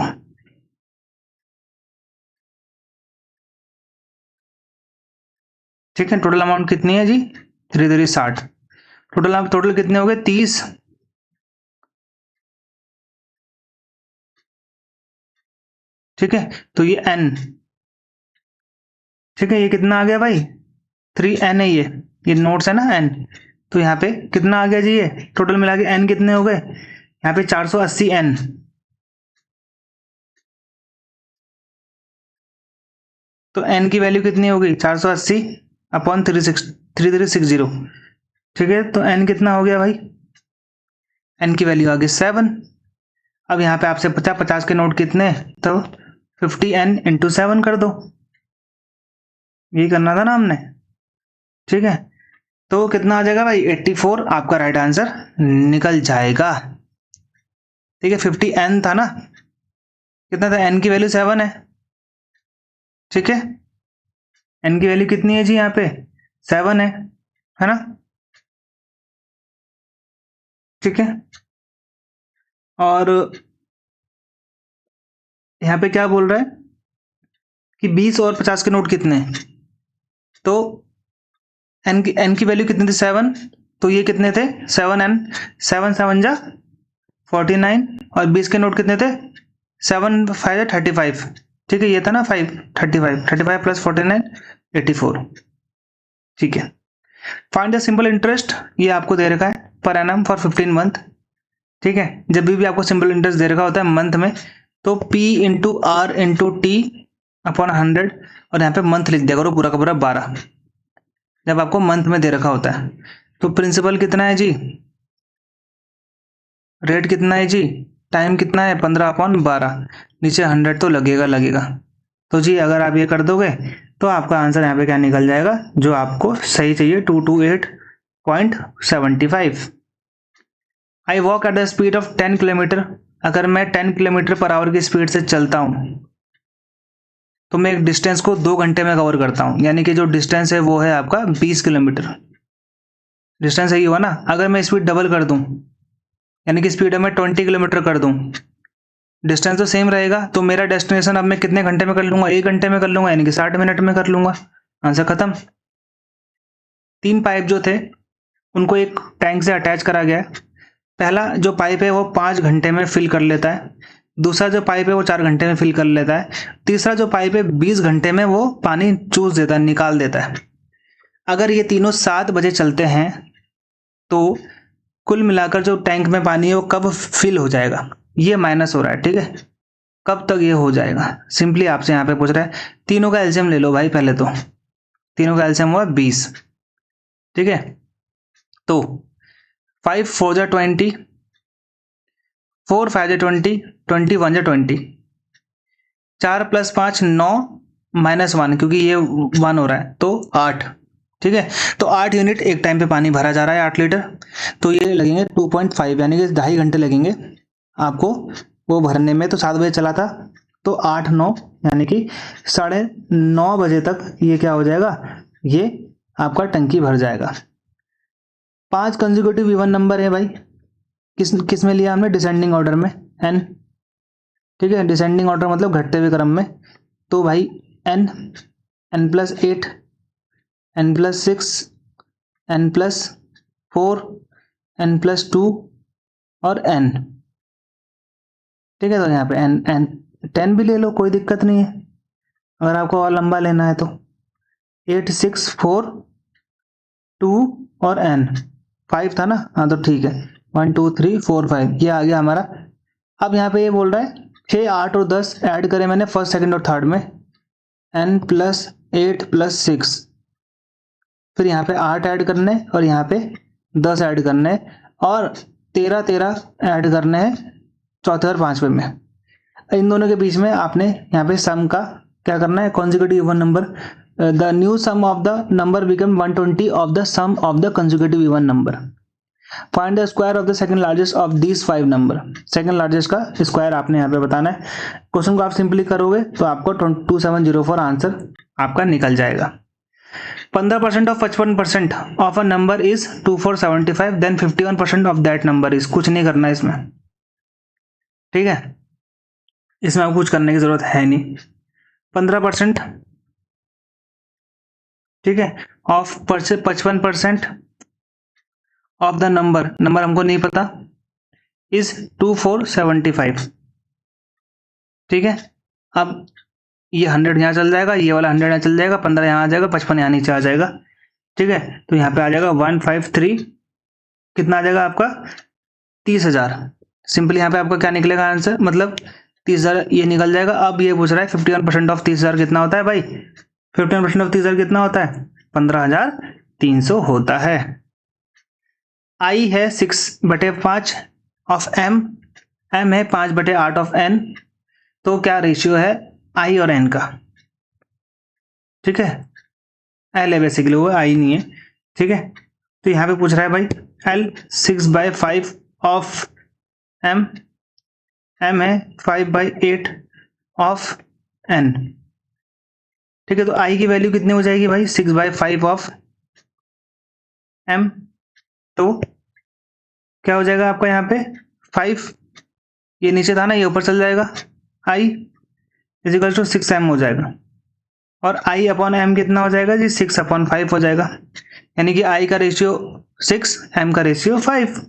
ठीक है। टोटल अमाउंट कितनी है जी? 3 60। टोटल कितने हो गए? 30, ठीक है। तो ये n, ठीक है, ये कितना आ गया भाई? 3n है ये नोट्स है ना n। तो यहाँ पे कितना आ गया जी? ये टोटल मिला के n कितने हो गए? यहाँ पे 480n। तो n की वैल्यू कितनी होगी? 480 अपॉन 3360, ठीक है। तो n कितना हो गया भाई? n की वैल्यू आ गई 7। अब यहाँ पे आपसे 50 के नोट कितने? तो 50n इंटू 7 कर दो, यही करना था ना हमने, ठीक है। तो कितना आ जाएगा भाई? 84 आपका राइट आंसर निकल जाएगा, ठीक है। 50n था ना, कितना था? n की वैल्यू 7 है, ठीक है। n की वैल्यू कितनी है जी? यहाँ पे 7 है ना, ठीक है। और यहाँ पे क्या बोल रहा है कि 20 और 50 के नोट कितने हैं? तो n की वैल्यू कितनी थी? 7। तो ये कितने थे? 7n, 7 7 जा 49, और 20 के नोट कितने थे? 7 5 35, ठीक है। ये था ना 5 35 प्लस 49 84, ठीक है। फाइंड द सिंपल इंटरेस्ट, ये आपको दे रखा है पर एनम फॉर 15 मंथ, ठीक है। जब भी आपको सिंपल इंटरेस्ट दे रखा होता है मंथ में, तो P into R into T upon 100, और यहाँ पे मंथ लिख दिया करो पूरा का पूरा 12, जब आपको मंथ में दे रखा होता है। तो प्रिंसिपल कितना है जी? रेट कितना है जी? टाइम कितना है? 15/12, नीचे 100 तो लगेगा। तो जी अगर आप ये कर दोगे तो आपका आंसर यहाँ पे क्या निकल जाएगा, जो आपको सही चाहिए, 228.75। I walk at the speed of 10 kilometre, अगर मैं 10 किलोमीटर पर आवर की स्पीड से चलता हूँ तो मैं एक डिस्टेंस को 2 घंटे में कवर करता हूँ, यानी कि जो डिस्टेंस है वो है आपका 20 किलोमीटर। डिस्टेंस सही हुआ ना। अगर मैं स्पीड डबल कर दूं, यानी कि स्पीड मैं 20 किलोमीटर कर दूं, डिस्टेंस तो सेम रहेगा, तो मेरा डेस्टिनेशन अब मैं कितने घंटे में कर लूंगा? 1 घंटे में कर लूंगा, यानी कि 60 मिनट में कर लूंगा। आंसर खत्म। 3 पाइप जो थे उनको एक टैंक से अटैच करा गया है। पहला जो पाइप है वो 5 घंटे में फिल कर लेता है, दूसरा जो पाइप है वो 4 घंटे में फिल कर लेता है, तीसरा जो पाइप है 20 घंटे में वो पानी चूस देता है, निकाल देता है। अगर ये तीनों 7 बजे चलते हैं तो कुल मिलाकर जो टैंक में पानी है वो कब फिल हो जाएगा? ये माइनस हो रहा है, ठीक है। कब तक ये हो जाएगा? सिंपली आपसे यहाँ पे पूछ रहा है, तीनों का एलसीएम ले लो भाई। पहले तो तीनों का एलसीएम हुआ 20, ठीक है। तो 5 4 जा 20, 4 5 जा 20, 20 1 जा 20, 4 + 5 9 -1 क्योंकि ये 1 हो रहा है तो 8, ठीक है। तो 8 यूनिट एक टाइम पे पानी भरा जा रहा है, 8 लीटर। तो ये लगेंगे 2.5 यानी कि 2.5 घंटे लगेंगे आपको वो भरने में। तो 7 बजे चला था तो 8 9 यानी कि 9:30 बजे तक ये क्या हो जाएगा, ये आपका टंकी भर जाएगा। 5 कंसेक्यूटिव इवन नंबर है भाई, किस में लिया हमने? डिसेंडिंग ऑर्डर में, n, ठीक है। डिसेंडिंग ऑर्डर मतलब घटते हुए क्रम में। तो भाई n, n+8, n+6, n+4, n+2 और n, ठीक है। तो यहाँ पे n 10 भी ले लो, कोई दिक्कत नहीं है अगर आपको और लंबा लेना है तो। 8 6 4 2 और n 5 था ना, हाँ तो ठीक है। 1 2 3 4 5 ये आ गया हमारा। अब यहाँ पे ये बोल रहा है 6 8 और 10 ऐड करें मैंने फर्स्ट सेकंड और थर्ड में, n+8 + 6, फिर यहाँ पे 8 ऐड करने और यहाँ पे 10 ऐड करने और 13 ऐड करने हैं चौथे और पांचवे में। इन दोनों के बीच में आपने यहाँ पे सम का क्या करना है, consecutive even number. The new sum of the number become 120 of the sum of the consecutive even number. Find the square of the second largest of these 5 number. Second largest का स्क्वायर आपने यहाँ पे बताना है। Question को आप simply करोगे तो आपको 2704 आंसर आपका निकल जाएगा। 15% of 55% of a number is 2475, then 51% of that number is. कुछ नहीं करना इसमें, ठीक है। इसमें आपको कुछ करने की जरूरत है नहीं। 15%, ठीक है, ऑफ 55% ऑफ द नंबर हमको नहीं पता, इज 2475, ठीक है। अब ये 100 यहाँ चल जाएगा, ये वाला 100 यहाँ चल जाएगा, 15 यहाँ आ जाएगा, 55 यहाँ नीचे आ जाएगा, ठीक है। तो यहाँ पे आ जाएगा 153, कितना आ जाएगा आपका 30,000। सिंपली यहाँ पे आपका क्या निकलेगा आंसर, मतलब 30,000 ये निकल जाएगा। अब ये पूछ रहा है 51% ऑफ 30,000 कितना होता है भाई? 51% ऑफ 30,000 कितना होता है? 15,300 होता है। आई है 6/5 ऑफ m है 5/8 ऑफ n। तो क्या रेशियो है आई और n का? ठीक है, एल है बेसिकली, वो आई नहीं है, ठीक है। तो यहाँ पे पूछ रहा है भाई l 6/5 ऑफ m है 5/8 ऑफ n, ठीक है। तो i की वैल्यू कितनी हो जाएगी भाई? 6/5 ऑफ m। तो क्या हो जाएगा आपका यहाँ पे 5, ये नीचे था ना, ये ऊपर चल जाएगा, i इजिकल टू 6m हो जाएगा। और i अपॉन m कितना हो जाएगा जी? 6/5 हो जाएगा, यानी कि i का रेशियो 6, m का रेशियो 5।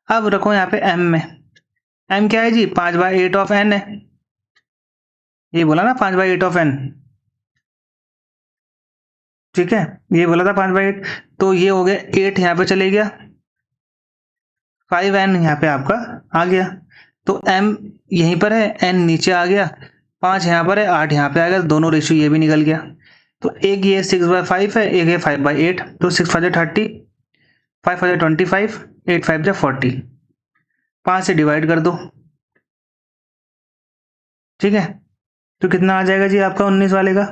अब रखो यहाँ पे m में, m क्या है जी? 5/8 ऑफ n है, ये बोला ना 5/8 ऑफ n, ठीक है, ये बोला था 5/8। तो ये हो गया 8 यहाँ पे चले गया, 5n यहाँ पे आपका आ गया। तो m यहीं पर है, n नीचे आ गया, 5 यहाँ पर है, 8 यहाँ पे आ गया, दोनों रेशियो ये भी निकल गया। तो एक ये 6/5 है, एक है 5/8। तो 6 5 30, 5 5 25, 8 5 40, 5 से डिवाइड कर दो, ठीक है। तो कितना आ जाएगा जी आपका 19 वाले का,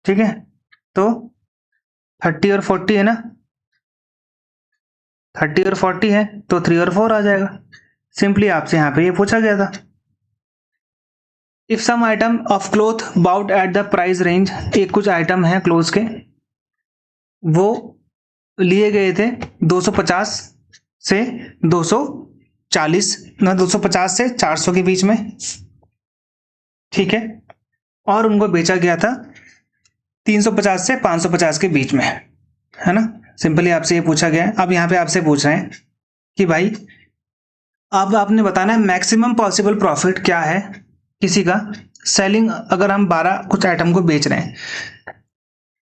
ठीक है। तो 30 और 40 है ना, 30 और 40 है तो 3 और 4 आ जाएगा। सिंपली आपसे यहाँ पे ये पूछा गया था। If some item of cloth bought at the price range, एक कुछ आइटम है क्लोथ के, वो लिए गए थे 250 से 240, ना 250 से 400 के बीच में, ठीक है, और उनको बेचा गया था 350 से 550 के बीच में, है ना। सिंपली आपसे ये पूछा गया है। अब यहाँ पे आपसे पूछ रहे हैं कि भाई अब आपने बताना है मैक्सिमम पॉसिबल प्रॉफिट क्या है किसी का सेलिंग। अगर हम 12 कुछ आइटम को बेच रहे हैं,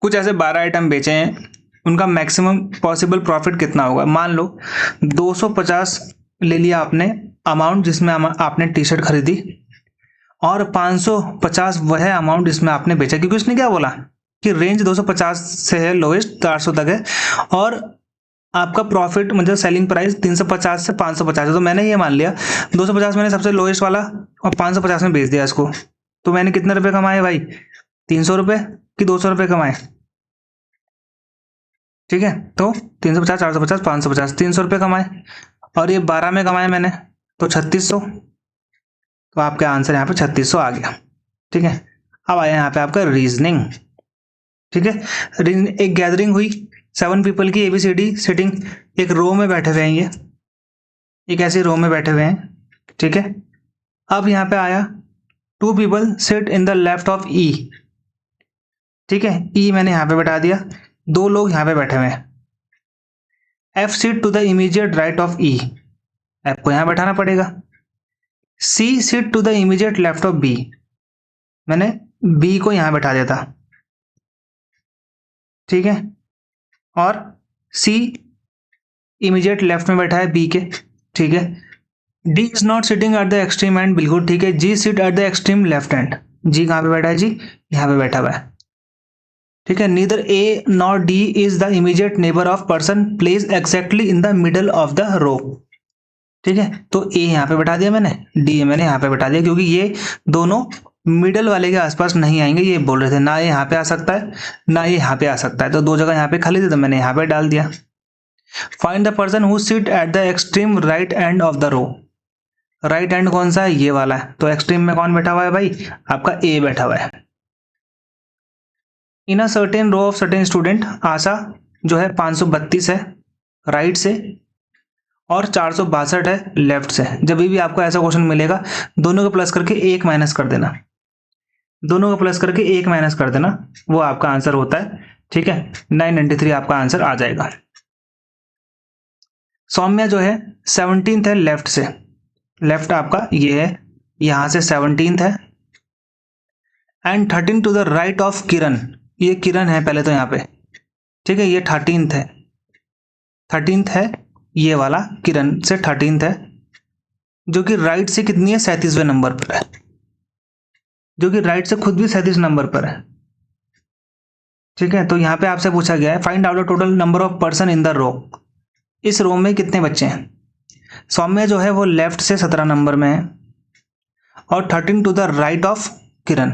कुछ ऐसे 12 आइटम बेचे हैं, उनका मैक्सिमम पॉसिबल प्रॉफिट कितना होगा? मान लो 250 ले लिया आपने अमाउंट जिसमें आपने टी शर्ट खरीदी और 550 वह अमाउंट जिसमें आपने बेचा, क्योंकि उसने क्या बोला कि रेंज 250 से है लोएस्ट 400 तक है और आपका प्रॉफिट मतलब सेलिंग प्राइस 350 से 550 है। तो मैंने ये मान लिया 250 मैंने सबसे लोएस्ट वाला और 550 में बेच दिया इसको, तो मैंने कितने रुपए कमाए भाई, 300 रुपये कि 200 रुपये कमाए, ठीक है। तो 350, 450, 550, 300 रुपये कमाए और ये 12 में कमाए मैंने तो 3600, तो आपका आंसर यहाँ पे 3600 आ गया, ठीक है। अब आया यहाँ पे आपका रीजनिंग, ठीक है। एक गैदरिंग हुई 7 पीपल की ABCD सिटिंग, एक रो में बैठे हुए हैं, ये एक ऐसी रो में बैठे हुए हैं, ठीक है। अब यहाँ पे आया 2 people sit in the left of E, ठीक है। E मैंने यहाँ पे बैठा दिया, 2 लोग यहाँ पे बैठे हुए हैं। F seat to the immediate right of E, F को यहाँ बैठाना पड़ेगा। C seat to the immediate left of B, मैंने B को यहाँ बैठा दिया था, ठीक है। और C इमीडिएट लेफ्ट में बैठा है B के, ठीक है। D is not sitting at the extreme and, बिल्कुल ठीक है। G seat at the extreme left hand, G कहाँ पे बैठा है, जी यहाँ पे बैठा हुआ है, ठीक है। Neither A not D is the immediate neighbour of person place exactly in the middle of the row, ठीक है। तो A यहाँ पे बैठा दिया मैंने, D मैंने यहाँ पे बैठा दिया, क्योंकि ये दोनों मिडल वाले के आसपास नहीं आएंगे, ये बोल रहे थे ना ये यहाँ पे आ सकता है ना ये यहाँ पे आ सकता है, तो 2 जगह यहाँ पे खाली थी तो मैंने यहाँ पे डाल दिया। Find the person who sit at the extreme right end of the row, right hand कौन सा है, ये वाला है, तो एक्सट्रीम में कौन बैठा हुआ है भाई, आपका A बैठा हुआ है। In a certain row of certain student, Asha जो है 532 है राइट से और 462 है लेफ्ट से। जब भी आपको ऐसा क्वेश्चन मिलेगा दोनों को प्लस करके 1 माइनस कर देना, दोनों को प्लस करके 1 माइनस कर देना, वो आपका आंसर होता है, ठीक है। 993 आपका आंसर आ जाएगा। सौम्या जो है 17th है लेफ्ट से, लेफ्ट आपका ये है, यहां से 17th है। And 13 to the right of Kiran, ये किरण है पहले तो यहाँ पे, ठीक है। ये 13th है, 13th है ये वाला, किरण से 13th है, जो कि राइट से कितनी है, 37वें नंबर पर है, जो कि राइट से खुद भी 37 नंबर पर है, ठीक है। तो यहाँ पे आपसे पूछा गया है find out the total number of person in the row, इस रो में कितने बच्चे हैं। सौम्य जो है वो लेफ्ट से 17 नंबर में है और 13 टू द राइट ऑफ किरण,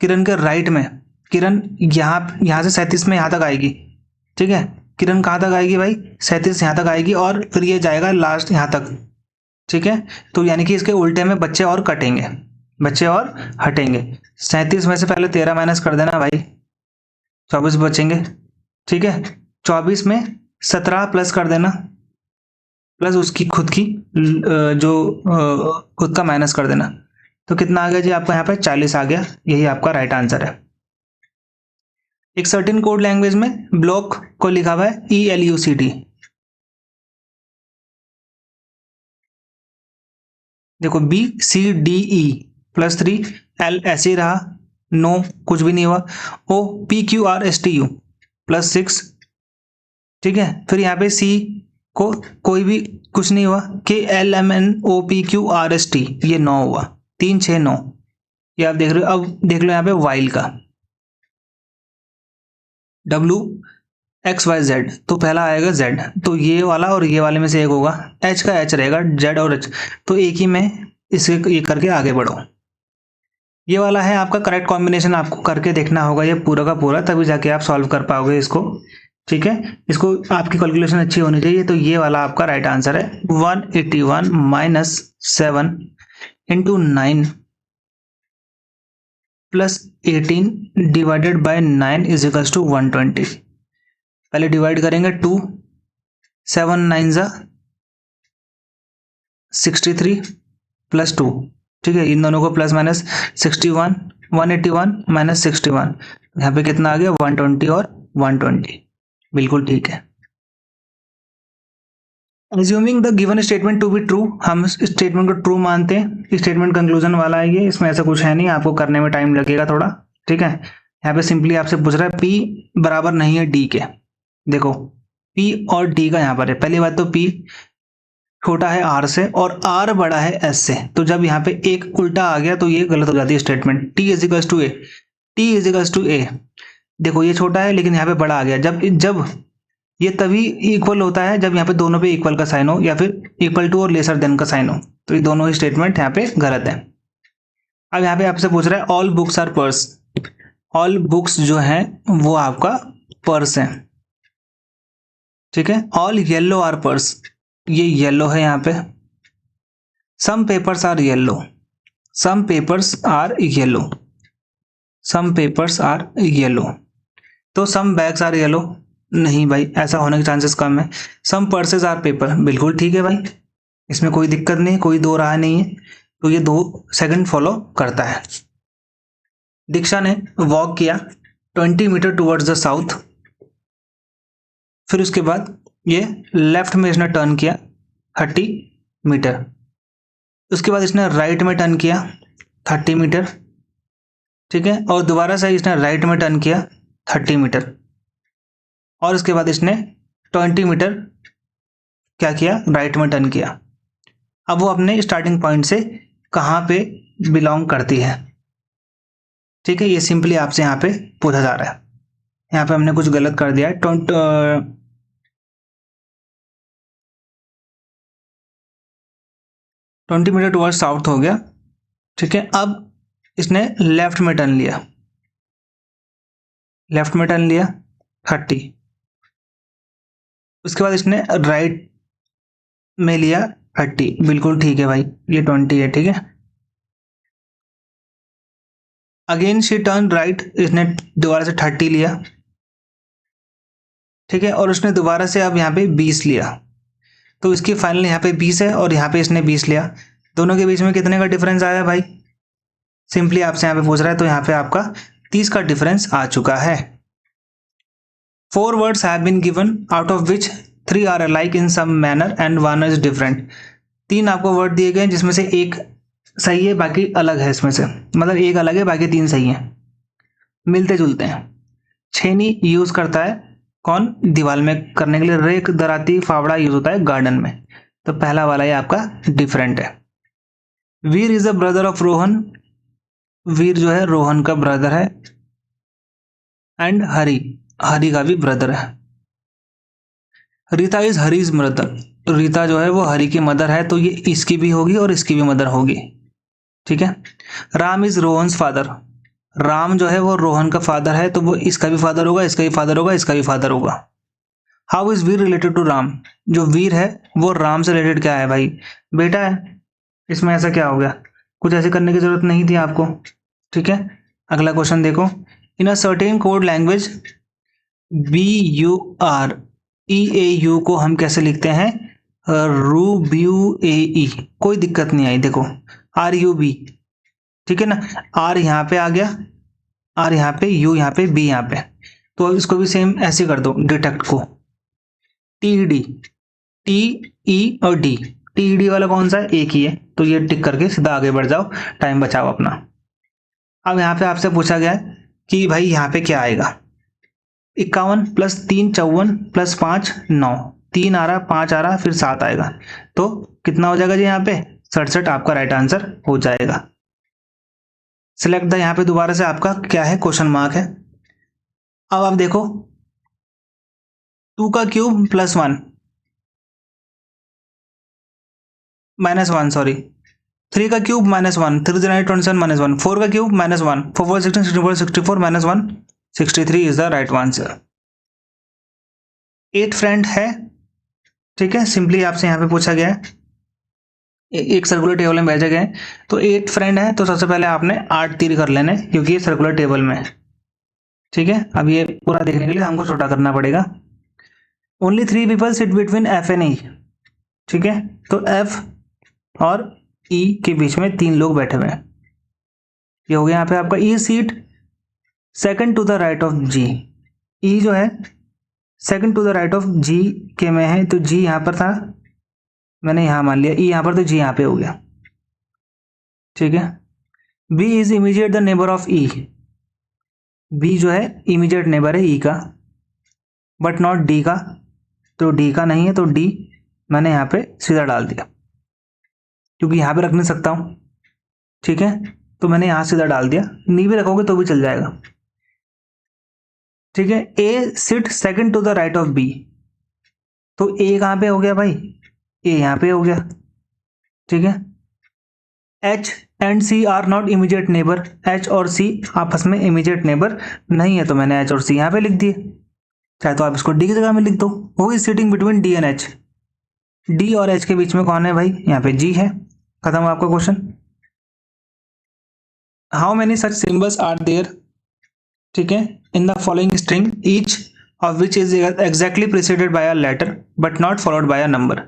किरण के राइट में, किरण यहाँ से 37 में यहाँ तक आएगी, ठीक है। किरण कहाँ तक आएगी भाई, 37 यहाँ तक आएगी और फिर ये जाएगा लास्ट यहाँ तक, ठीक है। तो यानी कि इसके उल्टे में बच्चे और कटेंगे, बच्चे और हटेंगे। 37 में से पहले 13 माइनस कर देना भाई, 24 बचेंगे, ठीक है। 24 में 17 प्लस कर देना, प्लस उसकी खुद की जो खुद का माइनस कर देना, तो कितना आ गया जी आपका यहाँ पे 40 आ गया, यही आपका राइट आंसर है। एक सर्टेन कोड लैंग्वेज में ब्लॉक को लिखा हुआ है ELUCT, देखो BCDE +3 L ऐसे ही रहा, नो कुछ भी नहीं हुआ, OPQRSTU +6, ठीक है। फिर यहाँ पे C को कोई भी कुछ नहीं हुआ, KLMNOPQRST ये 9 हुआ, 3 6 9, ये आप देख रहे हो। अब देख लो यहाँ पे वाइल का WXYZ, तो पहला आएगा Z, तो ये वाला और ये वाले में से एक होगा, H का H रहेगा, Z और H, तो एक ही में इसे ये करके आगे बढ़ो। ये वाला है आपका करेक्ट कॉम्बिनेशन, आपको करके देखना होगा ये पूरा का पूरा, तभी जाके आप सॉल्व कर पाओगे इसको, ठीक है। इसको आपकी कैलकुलेशन अच्छी होनी चाहिए, तो ये वाला आपका राइट आंसर है। 181 - 7 × 9 + 18 डिवाइडेड बाय 9 = 120। पहले डिवाइड करेंगे 2, 7 9 ज़ा 63 + 2, ठीक है। इन दोनों को प्लस माइनस 61, 181 - 61, यहाँ पे कितना आ गया 120 और 120, बिल्कुल ठीक है। Assuming the given statement to be true, हम इस स्टेटमेंट को ट्रू मानते हैं, स्टेटमेंट कंक्लूजन वाला है ये, इसमें ऐसा कुछ है नहीं, आपको करने में टाइम लगेगा थोड़ा, ठीक है। यहाँ पे सिंपली आपसे पूछ रहा है P बराबर नहीं है D के, देखो P और D का यहाँ पर है, पहली बात तो P छोटा है आर से और आर बड़ा है एस से, तो जब यहाँ पे एक उल्टा आ गया तो ये गलत हो जाती है statement. T is equals to A, T is equals to A, देखो ये छोटा है लेकिन यहाँ पे बड़ा आ गया। जब जब ये तभी इक्वल होता है जब यहाँ पे दोनों पे इक्वल का साइन हो या फिर इक्वल टू और लेसर देन का साइन हो, तो ये दोनों ही स्टेटमेंट यहाँ पे गलत है। अब यहाँ पे आपसे पूछ रहा है all books are purse, all books जो है वो आपका पर्स है, ठीक है। ऑल येलो आर पर्स, ये येलो है यहाँ पे। Some papers are yellow, some papers are yellow, some papers are yellow. तो सम बैग्स आर येलो, नहीं भाई ऐसा होने के चांसेस कम है। सम पर्सेज आर पेपर, बिल्कुल ठीक है भाई, इसमें कोई दिक्कत नहीं, कोई दो राह नहीं है, तो ये 2 सेकंड फॉलो करता है। दीक्षा ने वॉक किया 20 मीटर टुवर्ड्स द साउथ, फिर उसके बाद ये लेफ्ट में इसने टर्न किया 30 मीटर, उसके बाद इसने राइट में टर्न किया 30 मीटर, ठीक है, और दोबारा से इसने राइट में टर्न किया 30 मीटर, और उसके बाद इसने 20 मीटर क्या किया, राइट में टर्न किया। अब वो अपने स्टार्टिंग पॉइंट से कहाँ पे बिलोंग करती है, ठीक है, ये सिंपली आपसे यहाँ पे पूछा जा रहा है। यहाँ पे हमने कुछ गलत कर दिया है। 20 मीटर टुवर्ड साउथ हो गया, ठीक है। अब इसने लेफ्ट में टर्न लिया, लेफ्ट में टर्न लिया 30, उसके बाद इसने राइट में लिया 30, बिल्कुल ठीक है भाई, ये 20 है, ठीक है। अगेन शी टर्न राइट, इसने दोबारा से 30 लिया, ठीक है, और उसने दोबारा से अब यहाँ पे 20 लिया, तो इसकी फाइनल यहाँ पे 20 है और यहाँ पे इसने 20 लिया, दोनों के बीच में कितने का डिफरेंस आया भाई, सिंपली आपसे यहाँ पे पूछ रहा है, तो यहाँ पे आपका 30 का डिफरेंस आ चुका है। 4 words have been given out of which 3 are alike in some manner and 1 is different। 3 आपको वर्ड दिए गए जिसमें से एक सही है बाकी अलग है, इसमें से मतलब एक अलग है बाकी 3 सही है, मिलते जुलते हैं। छेनी यूज करता है कौन, दीवार में करने के लिए। रेक दराती फावड़ा यूज होता है गार्डन में, तो पहला वाला ये आपका डिफरेंट है। Veer is a brother of Rohan, Veer जो है रोहन का ब्रदर है, एंड हरी, हरी का भी ब्रदर है। रीता इज हरीज मदर, रीता जो है वो हरी की मदर है, तो ये इसकी भी होगी और इसकी भी मदर होगी, ठीक है। राम इज रोहन्स फादर, राम जो है वो रोहन का फादर है, तो वो इसका भी फादर होगा, इसका भी फादर होगा, इसका भी फादर होगा। How is Veer related to Ram, जो वीर है वो राम से रिलेटेड क्या है भाई, बेटा है, इसमें ऐसा क्या हो गया, कुछ ऐसे करने की जरूरत नहीं थी आपको, ठीक है। अगला क्वेश्चन देखो, in a certain code language BUREAU को हम कैसे लिखते हैं, RUBUAE, कोई दिक्कत नहीं आई, देखो RUB, ठीक है ना, R यहाँ पे आ गया, R यहाँ पे, U यहाँ पे, B यहाँ पे, तो अब इसको भी सेम ऐसे कर दो, डिटेक्ट को TED, TE और D, TED वाला कौन सा है, एक ही है, तो ये टिक करके सीधा आगे बढ़ जाओ, टाइम बचाओ अपना। अब यहाँ पे आपसे पूछा गया है कि भाई यहाँ पे क्या आएगा, 51 + 3 54 + 5 9, 3 आ रहा, 5 आ रहा, फिर 7 आएगा, तो कितना हो जाएगा जी यहाँ पे 67, आपका राइट आंसर हो जाएगा। सिलेक्ट द, यहाँ पे दोबारा से आपका क्या है, क्वेश्चन मार्क है। अब आप देखो 2 का क्यूब +1 -1, सॉरी 3 का क्यूब -1, 3 9 27 -1, 4 का cube -1, 4 4 16 64 64 -1 63 is the right answer. 8 friend है, ठीक है, सिंपली आपसे यहाँ पे पूछा गया है, एक सर्कुलर टेबल में भेजा गया है, तो 8 फ्रेंड है, तो सबसे पहले आपने 8 तीर कर लेने, क्योंकि ये सर्कुलर टेबल में है, ठीक है। अब ये पूरा देखने के लिए हमको छोटा करना पड़ेगा। Only 3 people sit between F and E, ठीक है, तो F और E के बीच में 3 लोग बैठे हुए हैं, ये हो गया यहाँ पे आपका E seat second to the right of G, E जो है second to the right of G के में है, तो G यहाँ पर था, मैंने यहाँ मान लिया E यहाँ पर, तो G यहाँ पे हो गया, ठीक है। B is immediate the neighbour of E, B जो है इमीडिएट नेबर है E का, बट नॉट D का, तो D का नहीं है, तो D मैंने यहाँ पे सीधा डाल दिया, क्योंकि यहाँ पे रख नहीं सकता हूँ, ठीक है, तो मैंने यहाँ सीधा डाल दिया। नी भी रखोगे तो भी चल जाएगा, ठीक है। A sit second to the right of B, तो ए कहाँ पे हो गया भाई, ए यहाँ पे हो गया, ठीक है। H and C are not immediate neighbour, H और सी आपस में इमीडिएट नेबर नहीं है, तो मैंने एच और सी यहाँ पे लिख दिए। चाहे तो आप इसको डी की जगह में लिख दो। Who is sitting between D and H, D और एच के बीच में कौन है भाई, यहाँ पे जी है। खत्म आपका question. How many such symbols are there, ठीक है, in the following string each of which is exactly preceded by a letter but not followed by a number.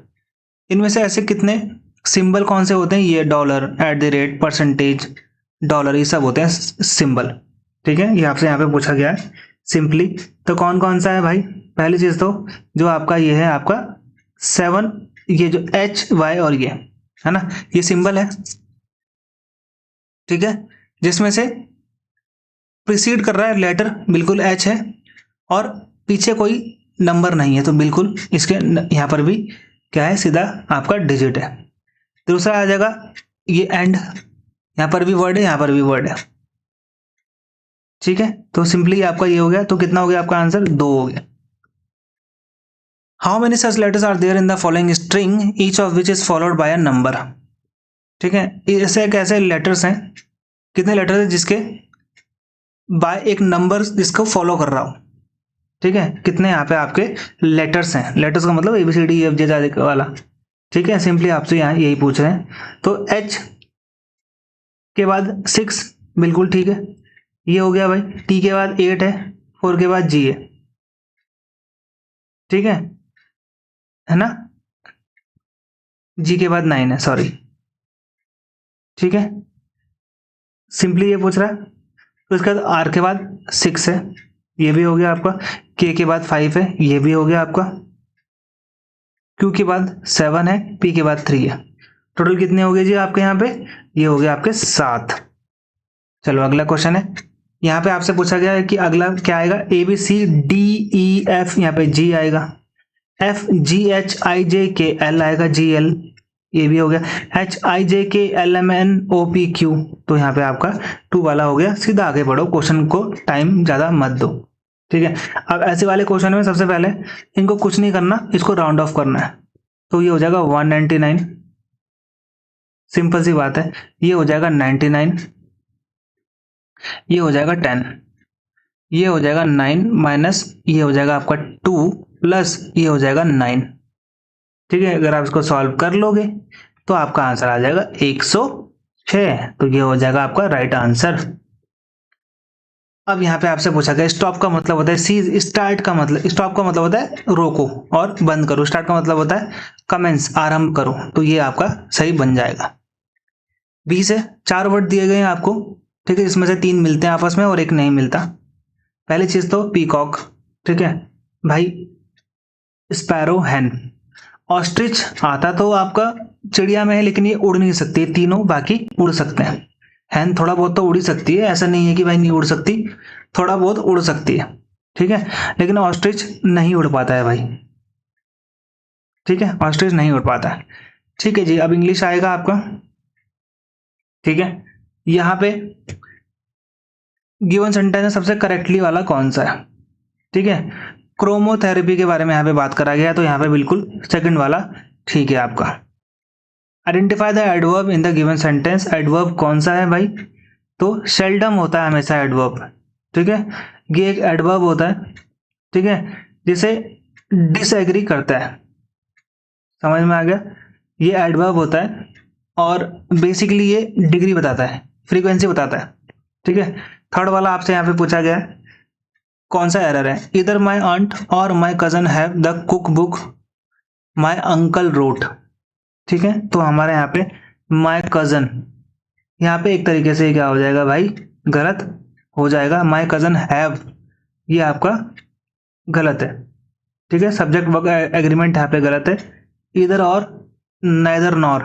इनमें से ऐसे कितने सिंबल कौन से होते हैं, ये dollar, at the rate, percentage, dollar, ये सब होते हैं सिंबल, ठीक है। ये आपसे यहाँ पे पूछा गया है सिंपली। तो कौन कौन सा है भाई, पहली चीज तो जो आपका ये है आपका 7, ये जो एच वाई और ये है ना, ये सिंबल है, ठीक है, जिसमें से प्रीसीड कर रहा है लेटर, बिल्कुल एच है, और पीछे कोई नंबर नहीं है, तो बिल्कुल इसके यहाँ पर भी क्या है, सीधा आपका डिजिट है। दूसरा आ जाएगा ये एंड, यहाँ पर भी वर्ड है, यहाँ पर भी वर्ड है, ठीक है। तो सिंपली आपका ये हो गया, तो कितना हो गया आपका आंसर, 2 हो गया। How many such letters are there in the following string each of which is followed by a number, ठीक है। ऐसे कैसे लेटर्स हैं, कितने लेटर्स हैं जिसके बाय एक नंबर जिसको फॉलो कर रहा हूं, ठीक है। कितने यहाँ पे आपके लेटर्स हैं, लेटर्स का मतलब ABCDEFG वाला, ठीक है। सिंपली आपसे यहाँ यही पूछ रहे हैं। तो H के बाद 6, बिल्कुल ठीक है, ये हो गया भाई। T के बाद 8 है, 4 के बाद G है, ठीक है ना। G के बाद 9 है, सॉरी, ठीक है। सिंपली ये पूछ रहा है। तो इसके बाद R के बाद 6 है, ये भी हो गया आपका। K के बाद 5 है, ये भी हो गया आपका। Q के बाद 7 है, P के बाद 3 है। टोटल कितने हो गए जी आपके यहाँ पे, ये हो गया आपके 7। चलो अगला क्वेश्चन है, यहाँ पे आपसे पूछा गया है कि अगला क्या आएगा, ABCDEF, यहाँ पे G आएगा, FGHIJKL आएगा, GL, ये भी हो गया, HIJKLMNOPQ, तो यहाँ पे आपका 2 वाला हो गया। सीधा आगे बढ़ो, क्वेश्चन को टाइम ज्यादा मत दो, ठीक है। अब ऐसे वाले क्वेश्चन में सबसे पहले इनको कुछ नहीं करना, इसको राउंड ऑफ करना है, तो ये हो जाएगा 199, सिंपल सी बात है। ये हो जाएगा 99, ये हो जाएगा 10, ये हो जाएगा 9 माइनस ये हो जाएगा आपका 2 प्लस ये हो जाएगा 9, ठीक है। अगर आप इसको सॉल्व कर लोगे तो आपका आंसर आ जाएगा 106, तो ये हो जाएगा आपका राइट आंसर। अब यहाँ पे आपसे पूछा गया स्टॉप का मतलब होता है सी, स्टार्ट का मतलब, स्टॉप का मतलब होता है रोको और बंद करो, स्टार्ट का मतलब होता है कमेंस, आरंभ करो, तो ये आपका सही बन जाएगा। 20 है, 4 वर्ड दिए गए हैं आपको, ठीक है, इसमें से 3 मिलते हैं आपस में और 1 नहीं मिलता। पहली चीज तो पीकॉक, ठीक है भाई, स्पैरो, हैन। ऑस्ट्रिच आता तो आपका चिड़िया में है, लेकिन ये उड़ नहीं सकती, तीनों बाकी उड़ सकते हैं। हैन थोड़ा बहुत तो उड़ ही सकती है, ऐसा नहीं है कि भाई नहीं उड़ सकती, थोड़ा बहुत उड़ सकती है, ठीक है, लेकिन ऑस्ट्रिच नहीं उड़ पाता है भाई, ठीक है, ऑस्ट्रिच नहीं उड़ पाता है, ठीक है जी। अब इंग्लिश आएगा आपका, ठीक है। यहाँ पे गिवन सेंटेंस में सबसे करेक्टली वाला कौन सा है, ठीक है। क्रोमोथेरेपी के बारे में यहाँ पे बात करा गया है, तो यहाँ पे बिल्कुल सेकंड वाला ठीक है आपका। Identify the adverb in the given sentence, adverb कौन सा है भाई, तो सेल्डम होता है हमेशा एडवर्ब, ठीक है। ये एक एडवर्ब होता है, ठीक है, जिसे डिसएग्री करता है, समझ में आ गया, ये एडवर्ब होता है और बेसिकली ये डिग्री बताता है, फ्रीक्वेंसी बताता है, ठीक है। थर्ड वाला आपसे यहाँ पे पूछा गया है कौन सा एरर है, इधर माई आंट और my cousin have the cook book my uncle wrote, ठीक है। तो हमारे यहाँ पे माई कजन, यहाँ पे एक तरीके से क्या हो जाएगा भाई, गलत हो जाएगा। माई कजन हैव, ये आपका गलत है, ठीक है। सब्जेक्ट वर्ब एग्रीमेंट यहाँ पे गलत है। इधर और नेदर नॉर,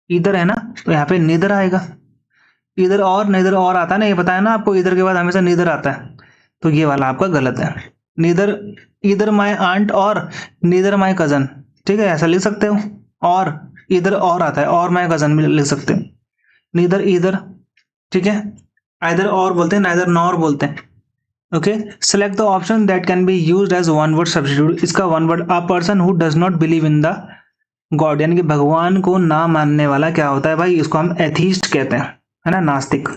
इधर है ना, तो यहाँ पे नीदर आएगा। इधर और नेदर और आता है ना, ये पता है ना आपको, इधर के बाद हमेशा नीदर आता है, तो ये वाला आपका गलत है। नीदर, इधर माई आंट और नीदर माई कजन, ठीक है, ऐसा लिख सकते हो। और इधर और आता है, और मैं कजन भी लिख सकते हो, नीदर ईदर, ठीक है, आइदर और बोलते हैं, नाइदर नॉर बोलते हैं। Okay, select the option that can be used as one word substitute. इसका one word, a person who does not believe in the God, यानी कि भगवान को ना मानने वाला क्या होता है भाई, इसको हम एथीस्ट कहते हैं, है ना, नास्तिक।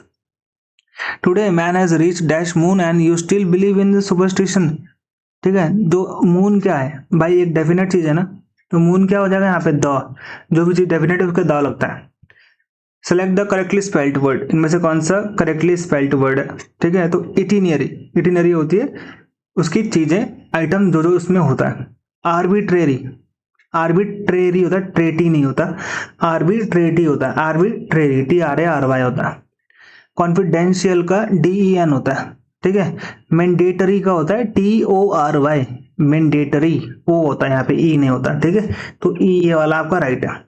Today man has reach dash moon and you still believe in the superstition. ठीक है, जो मून क्या है भाई, एक डेफिनेट चीज है ना, तो मून क्या हो जाएगा यहाँ पे, द, जो भी चीज डेफिनेट है उसका द लगता है। Select the correctly spelled word, इनमें से कौन सा करेक्टली स्पेल्ड वर्ड है। ठीक है, तो इटिनरी, इटिनरी होती है उसकी चीजें, आइटम जो जो उसमें होता है। आर्बिट्रेरी, आर्बिट्रेरी होता है, ट्रेटी नहीं होता, आर्बिट्रेटी होता है, आर्बिट्रेरी TRARY होता है। कॉन्फिडेंशियल का DEN होता है। ठीक है, मैंडेटरी का होता है TORY, मैंडेटरी ओ होता है, यहाँ पे ई नहीं होता। ठीक है, तो ई ये वाला आपका राइट है।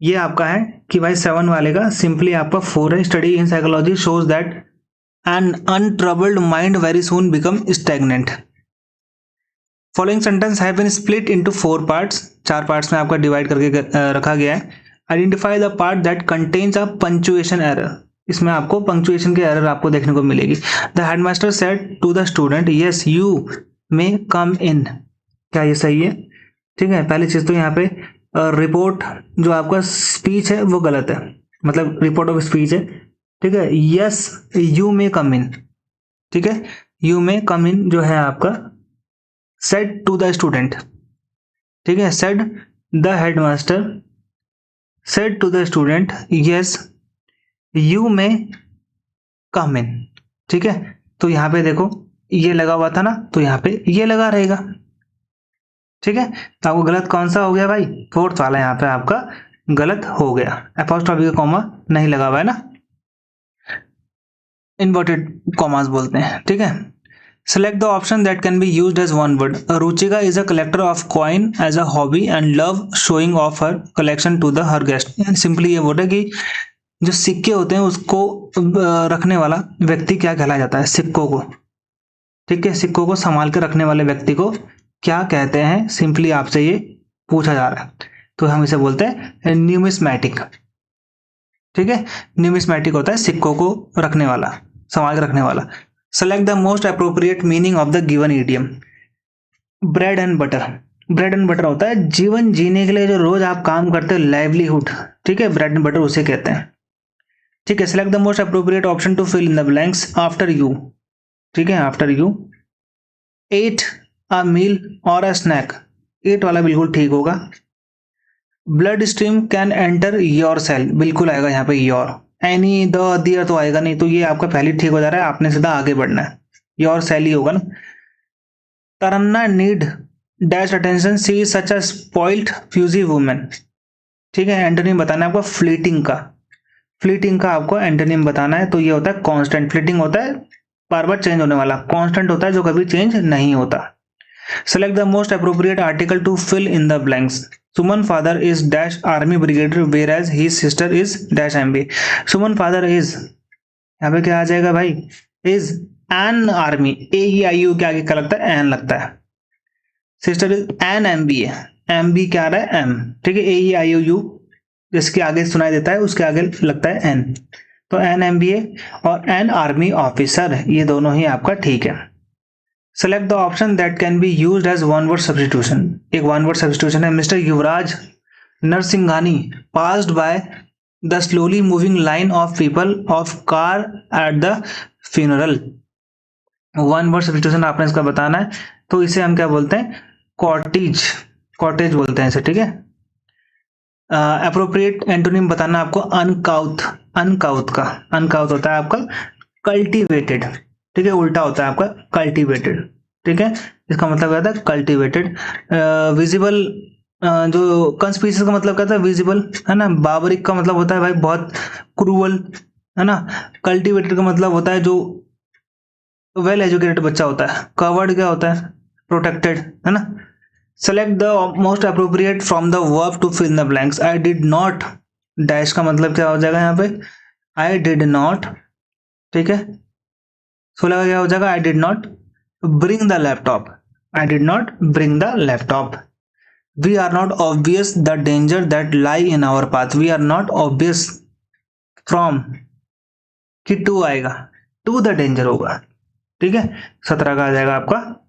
ये आपका है कि भाई 7 वाले का सिंपली आपका 4 है। Study in psychology shows that an untroubled mind very soon become stagnant. Following sentence have been split into 4 parts, 4 parts में आपका डिवाइड करके रखा गया है। Identify the part that contains a punctuation error, इसमें आपको पंक्चुएशन की एरर आपको देखने को मिलेगी। The headmaster said to the student yes you may come in, क्या ये सही है? ठीक है, पहली चीज तो यहाँ पे रिपोर्ट जो आपका स्पीच है वो गलत है, मतलब रिपोर्ट ऑफ स्पीच है। ठीक है, yes you may come in, ठीक है, यू मे कम इन जो है आपका सेड टू द स्टूडेंट। ठीक है, said the headmaster said to the student yes you may come in. ठीक है, तो यहाँ पे देखो ये लगा हुआ था ना, तो यहाँ पे ये लगा रहेगा। ठीक है, तो आपको गलत कौन सा हो गया भाई, 4th वाला यहाँ पे आपका गलत हो गया। एपोस्ट्रोफी का कॉमा नहीं लगा हुआ है ना, इन्वर्टेड कॉमास बोलते हैं। ठीक है, select the option that can be used as one word. Ruchika is a collector of coin as a hobby and love showing off her collection to the her guest. Simply ये बोल रहा है कि जो सिक्के होते हैं उसको रखने वाला व्यक्ति क्या कहलाया जाता है, सिक्कों को। ठीक है, सिक्कों को संभाल के रखने वाले व्यक्ति को क्या कहते हैं, सिंपली आपसे ये पूछा जा रहा है, तो हम इसे बोलते हैं न्यूमिस्मैटिक। ठीक है, न्यूमिस्मैटिक होता है सिक्कों को रखने वाला, संभाल के रखने वाला। Select the most appropriate meaning of the given idiom. Bread and butter, bread and butter होता है जीवन जीने के लिए जो रोज आप काम करते हो, लाइवलीहुड। ठीक है, ब्रेड एंड बटर उसे कहते हैं। ठीक है, select the most appropriate option to fill in the blanks after you. ठीक है, after you eat a meal or a snack, 8 वाला बिल्कुल ठीक होगा। Blood stream can enter your cell, बिल्कुल आएगा यहाँ पे योर, एनी द दियर तो आएगा नहीं, तो ये आपका पहले ठीक हो जा रहा है, आपने सीधा आगे बढ़ना है, योर सेल ही होगा ना। Tarana need dash attention, she is such a spoiled fussy women. ठीक है, एंटोनिम बताना है आपको फ्लीटिंग का, फ्लीटिंग का आपको एंटोनिम बताना है, तो ये होता है कांस्टेंट। फ्लीटिंग होता है बार बार चेंज होने वाला, कांस्टेंट होता है जो कभी चेंज नहीं होता। Select the most appropriate article to fill in the blanks. Suman father is dash army brigadier whereas his sister is dash MB। Suman father is, यहाँ पे क्या आ जाएगा भाई, इज एन आर्मी, AEIU के आगे क्या लगता है, एन लगता है। सिस्टर इज एन MB है, MB क्या आ रहा है, M। ठीक है, AEIOU जिसके आगे सुनाई देता है उसके आगे लगता है N, तो एन MBA और एन आर्मी ऑफिसर, ये दोनों ही आपका ठीक है। Select the option that can be used as one word substitution. एक वन वर्ड सब्स्टिट्यूशन है, mister Yuvraj Narsinghani passed by the slowly moving line of people of car at the funeral. One word substitution आपने इसका बताना है, तो इसे हम क्या बोलते हैं, कॉटेज, कॉटेज बोलते हैं इसे। ठीक है, अप्रोप्रिएट एंटोनिम बताना आपको अनकाउथ, अनकाउथ का अनकाउथ होता है आपका कल्टीवेटेड। ठीक है, उल्टा होता है आपका कल्टीवेटेड। ठीक है, इसका मतलब क्या था, कल्टीवेटेड। विजिबल, जो कंस्पीसीज का मतलब क्या था, विजिबल, है ना। बाबरिक का मतलब होता है भाई बहुत क्रूअल, है ना। कल्टीवेटेड का मतलब होता है जो वेल एजुकेटेड बच्चा होता है। कवर्ड क्या होता है, प्रोटेक्टेड, है ना। Select the most appropriate from the verb to fill the blanks. I did not dash का मतलब क्या हो जाएगा यहाँ पे, आई डिड नॉट। ठीक है, 16 का क्या हो जाएगा, I did not bring the laptop, I did not bring the laptop. We are not obvious the danger that lie in our path, we are not obvious from, कि टू आएगा, to the danger होगा, ठीक है। 17 का आ जाएगा आपका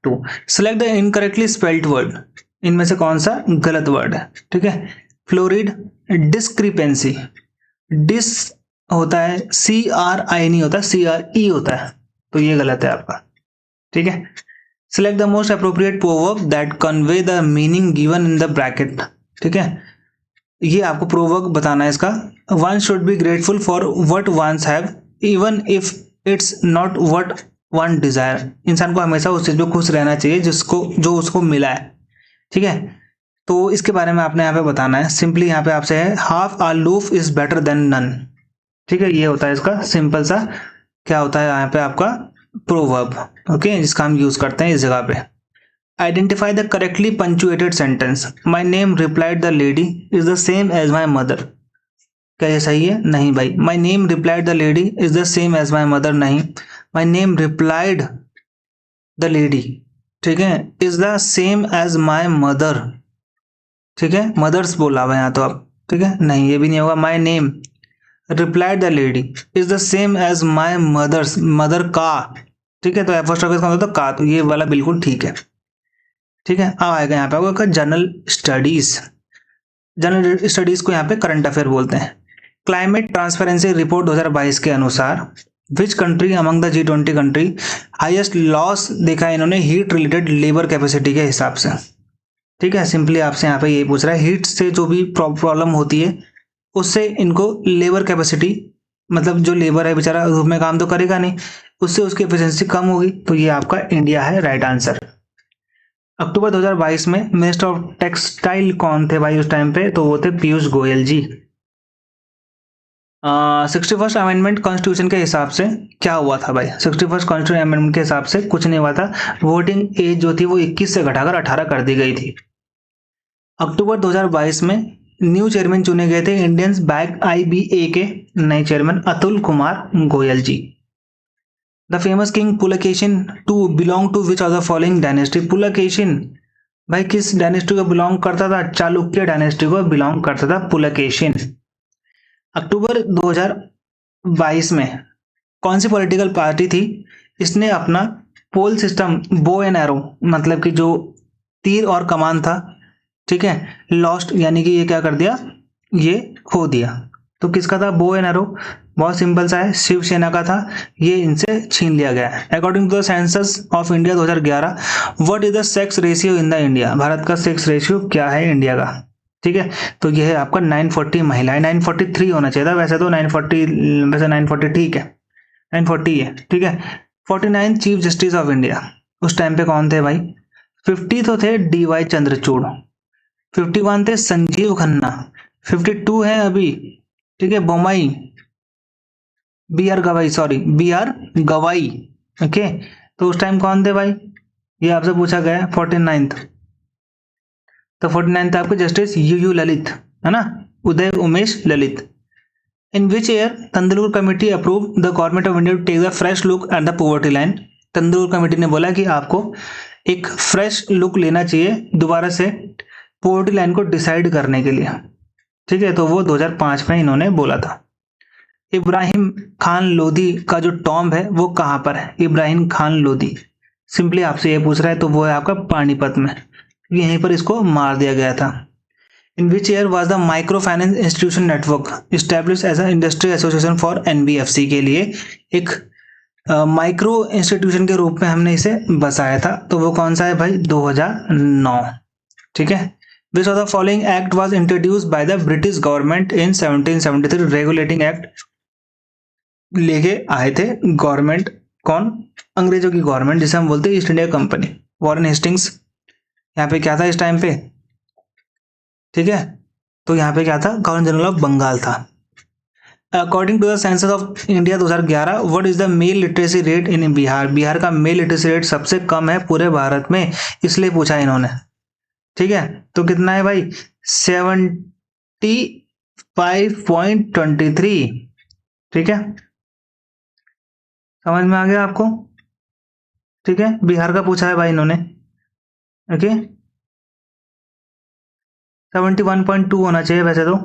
to. Select the incorrectly spelled word, इनमें से कौन सा गलत वर्ड है, ठीक है। फ्लोरिड, डिस्क्रिपेंसी, डिस होता है CRI नहीं होता, CRE होता है, तो ये गलत है आपका, ठीक है। Select the most appropriate proverb that convey the meaning given in the bracket, ठीक है। ये आपको प्रोवर्ब बताना है इसका। One should be grateful for what once have even if it's not what one Dzire, इंसान को हमेशा उस चीज में खुश रहना चाहिए जिसको जो उसको मिला है, ठीक है। तो इसके बारे में आपने यहाँ पे बताना है। सिंपली यहाँ पे आपसे है half a loaf is better than none, ठीक है। ये होता है इसका सिंपल सा क्या होता है यहाँ पे आपका प्रोवर्ब, ओके, जिसका हम यूज करते हैं इस जगह पे। Identify the correctly punctuated sentence, my name replied the lady is the same as my mother, क्या ये सही है? नहीं भाई। My name replied the lady is the same as my mother, नहीं। My name replied the lady, ठीक है, is the same as my mother, ठीक है, मदर्स बोला हुआ यहाँ तो अब, ठीक है, नहीं ये भी नहीं होगा। My name replied the lady is the same as my mother's, mother का, ठीक है, तो एपोस्ट्रोफी का मतलब तो का, तो ये वाला बिल्कुल ठीक है, ठीक है। अब आएगा यहाँ पे आपका जनरल स्टडीज, जनरल स्टडीज को यहाँ पे करंट अफेयर बोलते हैं। क्लाइमेट ट्रांसपेरेंसी रिपोर्ट 2022 के अनुसार which country among the G20 country highest loss देखा है इन्होंने हीट रिलेटेड लेबर कैपेसिटी के हिसाब से, ठीक है। सिंपली आपसे यहाँ पे ये पूछ रहा है हीट से जो भी प्रॉब्लम होती है उससे इनको लेबर कैपेसिटी, मतलब जो लेबर है बेचारा धूप में काम तो करेगा नहीं, उससे उसकी एफिशिएंसी कम होगी, तो ये आपका इंडिया है राइट आंसर। अक्टूबर 2022 में मिनिस्टर ऑफ टेक्सटाइल कौन थे भाई उस टाइम पे? तो वो थे पीयूष गोयल जी। 61st अमेंडमेंट कॉन्स्टिट्यूशन के हिसाब से क्या हुआ था भाई? 61st कॉन्स्टिट्यूशन अमेंडमेंट के हिसाब से कुछ नहीं हुआ था, वोटिंग एज जो थी वो 21 से घटाकर 18 कर दी गई थी। अक्टूबर 2022 में न्यू चेयरमैन चुने गए थे इंडियंस बैंक IBA के नए chairman Atul Kumar Goyal ji. The famous king Pulakeshin two belong to which of the following dynasty? Pulakeshin भाई किस डायनेस्टी को बिलोंग करता था? चालुक्य डायनेस्टी को बिलोंग करता था पुलकेशिन। अक्टूबर 2022 में कौन सी पॉलिटिकल पार्टी थी इसने अपना पोल सिस्टम बो एंड एरो, मतलब कि जो तीर और कमान था, ठीक है, लॉस्ट, यानी कि ये क्या कर दिया, ये खो दिया। तो किसका था बो एंड एरो? बहुत सिंपल सा है, शिवसेना का था, ये इनसे छीन लिया गया है। According to the census of India 2011 what is the sex ratio in the India? Bharat का सेक्स रेशियो क्या है इंडिया का, ठीक है। तो ये है आपका 940 महिलाएं, 943 होना चाहिए था वैसे तो, 940, वैसे 940 ठीक है, 940 है, ठीक है। 49 चीफ जस्टिस ऑफ इंडिया उस टाइम पे कौन थे भाई? 50 तो थे DY चंद्रचूड़, 51 थे संजीव खन्ना, 52 है अभी, ठीक है, बोमाई, BR गवाई, सॉरी BR गवाई, ओके। तो उस टाइम कौन थे भाई? ये आपसे पूछा गया है। 49th, तो 49th आपके जस्टिस UU ललित, है ना, Uday Umesh Lalit. In which year Tendulkar committee approve the government of India to take the fresh look at the poverty line? Tendulkar committee ने बोला कि आपको एक फ्रेश लुक लेना चाहिए दोबारा से पॉवर्टी लाइन को डिसाइड करने के लिए, ठीक है। तो वो 2005 में इन्होंने बोला था। इब्राहिम खान लोधी का जो टॉम्ब है वो कहाँ पर है? इब्राहिम खान लोधी, सिंपली आपसे ये पूछ रहा है, तो वो है आपका पानीपत में, यहीं पर इसको मार दिया गया था। In which year was the micro finance institution network establish as a industry association for NBFC के लिए एक माइक्रो इंस्टीट्यूशन के रूप में हमने इसे बसाया था, तो वो कौन सा है भाई? 2009, ठीक है। Which of the following act was introduced by the British government in 1773? Regulating act लेके आए थे गवर्नमेंट, कौन? अंग्रेजों की गवर्नमेंट, जिसे हम बोलते हैं east India company. Warren Hastings यहाँ पे क्या था इस टाइम पे, ठीक है, तो यहाँ पे क्या था? गवर्नर जनरल ऑफ बंगाल था। According to the census of India 2011 what is the male literacy rate in Bihar? Bihar का मेल लिटरेसी रेट सबसे कम है पूरे भारत में, इसलिए पूछा इन्होंने, ठीक है। तो कितना है भाई? 75.23, ठीक है, समझ में आ गया आपको, ठीक है। बिहार का पूछा है भाई इन्होंने, ओके। 71.2 होना चाहिए वैसे तो,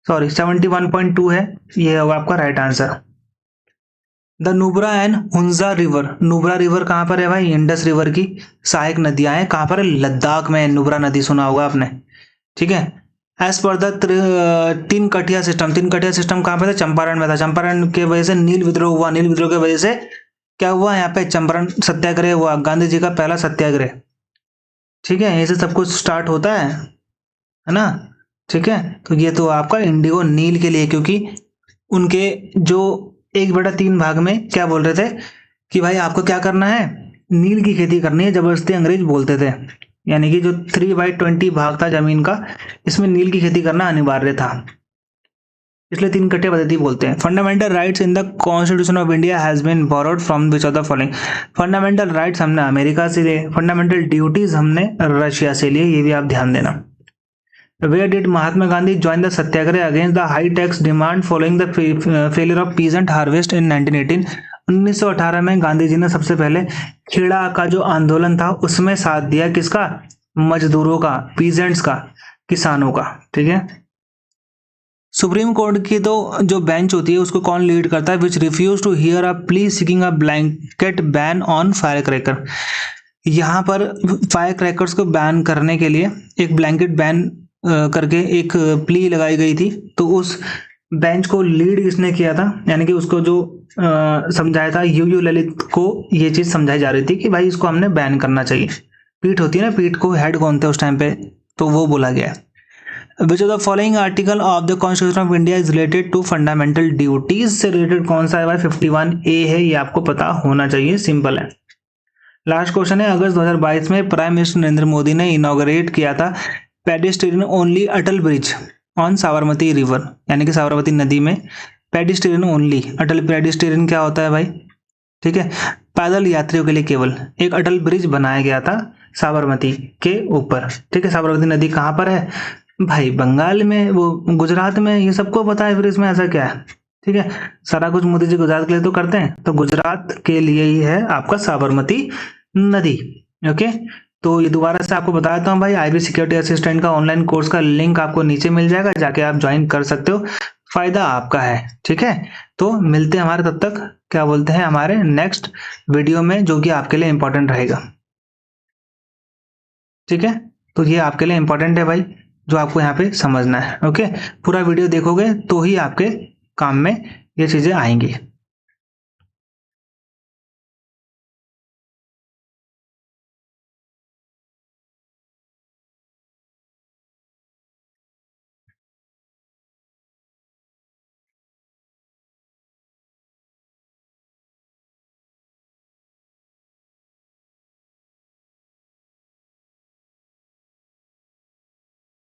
सॉरी 71.2 है, ये होगा आपका right answer. The Nubra and Hunza river, Nubra river कहाँ पर है भाई? इंडस रिवर की सहायक नदियां हैं, कहाँ पर है? लद्दाख में। नुब्रा नदी सुना होगा आपने, ठीक है। एज पर द तीन कटिया सिस्टम, तीन कटिया सिस्टम कहाँ पे था? चंपारण में था। चंपारण की वजह से नील विद्रोह हुआ, नील विद्रोह की वजह से क्या हुआ? यहाँ पे चंपारण सत्याग्रह हुआ, गांधी जी का पहला सत्याग्रह, ठीक है। यहीं से सब कुछ स्टार्ट होता है ना, ठीक है। तो ये तो आपका इंडिगो नील के लिए, क्योंकि उनके जो 1/3 भाग में क्या बोल रहे थे कि भाई आपको क्या करना है? नील की खेती करनी है, जबरदस्ती अंग्रेज बोलते थे। यानी कि जो 3/20 भाग था जमीन का, इसमें नील की खेती करना अनिवार्य था, इसलिए तीन कट्टे पद्धति बोलते हैं। Fundamental rights in the constitution of India has been borrowed from which of the following. Fundamental rights हमने अमेरिका से लिए, फंडामेंटल ड्यूटीज हमने रशिया से लिए, ये भी आप ध्यान देना। Where did Mahatma Gandhi join the satyagraha against the high tax demand following the failure of peasant harvest in 1918? 1918 में गांधी जी ने सबसे पहले खेड़ा का जो आंदोलन था उसमें साथ दिया, किसका? मजदूरों का, पीजेंट्स का, किसानों का, ठीक है। सुप्रीम कोर्ट की तो जो बेंच होती है उसको कौन लीड करता है? Which refuse to hear a plea seeking a blanket ban on fire cracker. यहाँ पर फायर क्रैकर्स को बैन करने के लिए एक ब्लैंकेट बैन करके एक प्ली लगाई गई थी। तो उस बेंच को लीड किसने किया था? यानी कि उसको जो समझाया था, यू ललित को ये चीज समझाई जा रही थी कि भाई इसको हमने बैन करना चाहिए। पीठ होती है ना, पीठ को हेड कौन थे उस टाइम पे, तो वो बोला गया। Which of the following article of the constitution of India is related to fundamental duties से रिलेटेड कौन सा है भाई? 51A है, ये आपको पता होना चाहिए, सिंपल है। लास्ट क्वेश्चन है, अगस्त 2022 में प्राइम मिनिस्टर नरेंद्र मोदी ने इनॉग्रेट किया था pedestrian only Atal bridge on Sabarmati river, यानी कि साबरमती नदी में पेडिस्ट्रियन ओनली, अटल पेडिस्ट्रियन क्या होता है भाई? ठीक है, पैदल यात्रियों के लिए केवल एक अटल ब्रिज बनाया गया था साबरमती के ऊपर, ठीक है। साबरमती नदी कहाँ पर है भाई? बंगाल में, वो गुजरात में, ये सबको पता है, फिर इसमें ऐसा क्या है? ठीक है, सारा कुछ मोदी जी गुजरात के लिए तो करते हैं, तो गुजरात के लिए ही है आपका साबरमती नदी, ओके। तो ये दोबारा से आपको बता देता हूँ भाई, आईबी सिक्योरिटी असिस्टेंट का ऑनलाइन कोर्स का लिंक आपको नीचे मिल जाएगा, जाके आप ज्वाइन कर सकते हो, फायदा आपका है, ठीक है। तो मिलते हैं हमारे तब तक क्या बोलते हैं हमारे नेक्स्ट वीडियो में, जो कि आपके लिए इंपॉर्टेंट रहेगा, ठीक है। तो ये आपके लिए इंपॉर्टेंट है भाई, जो आपको यहाँ पे समझना है, ओके। पूरा वीडियो देखोगे तो ही आपके काम में ये चीजें आएंगी।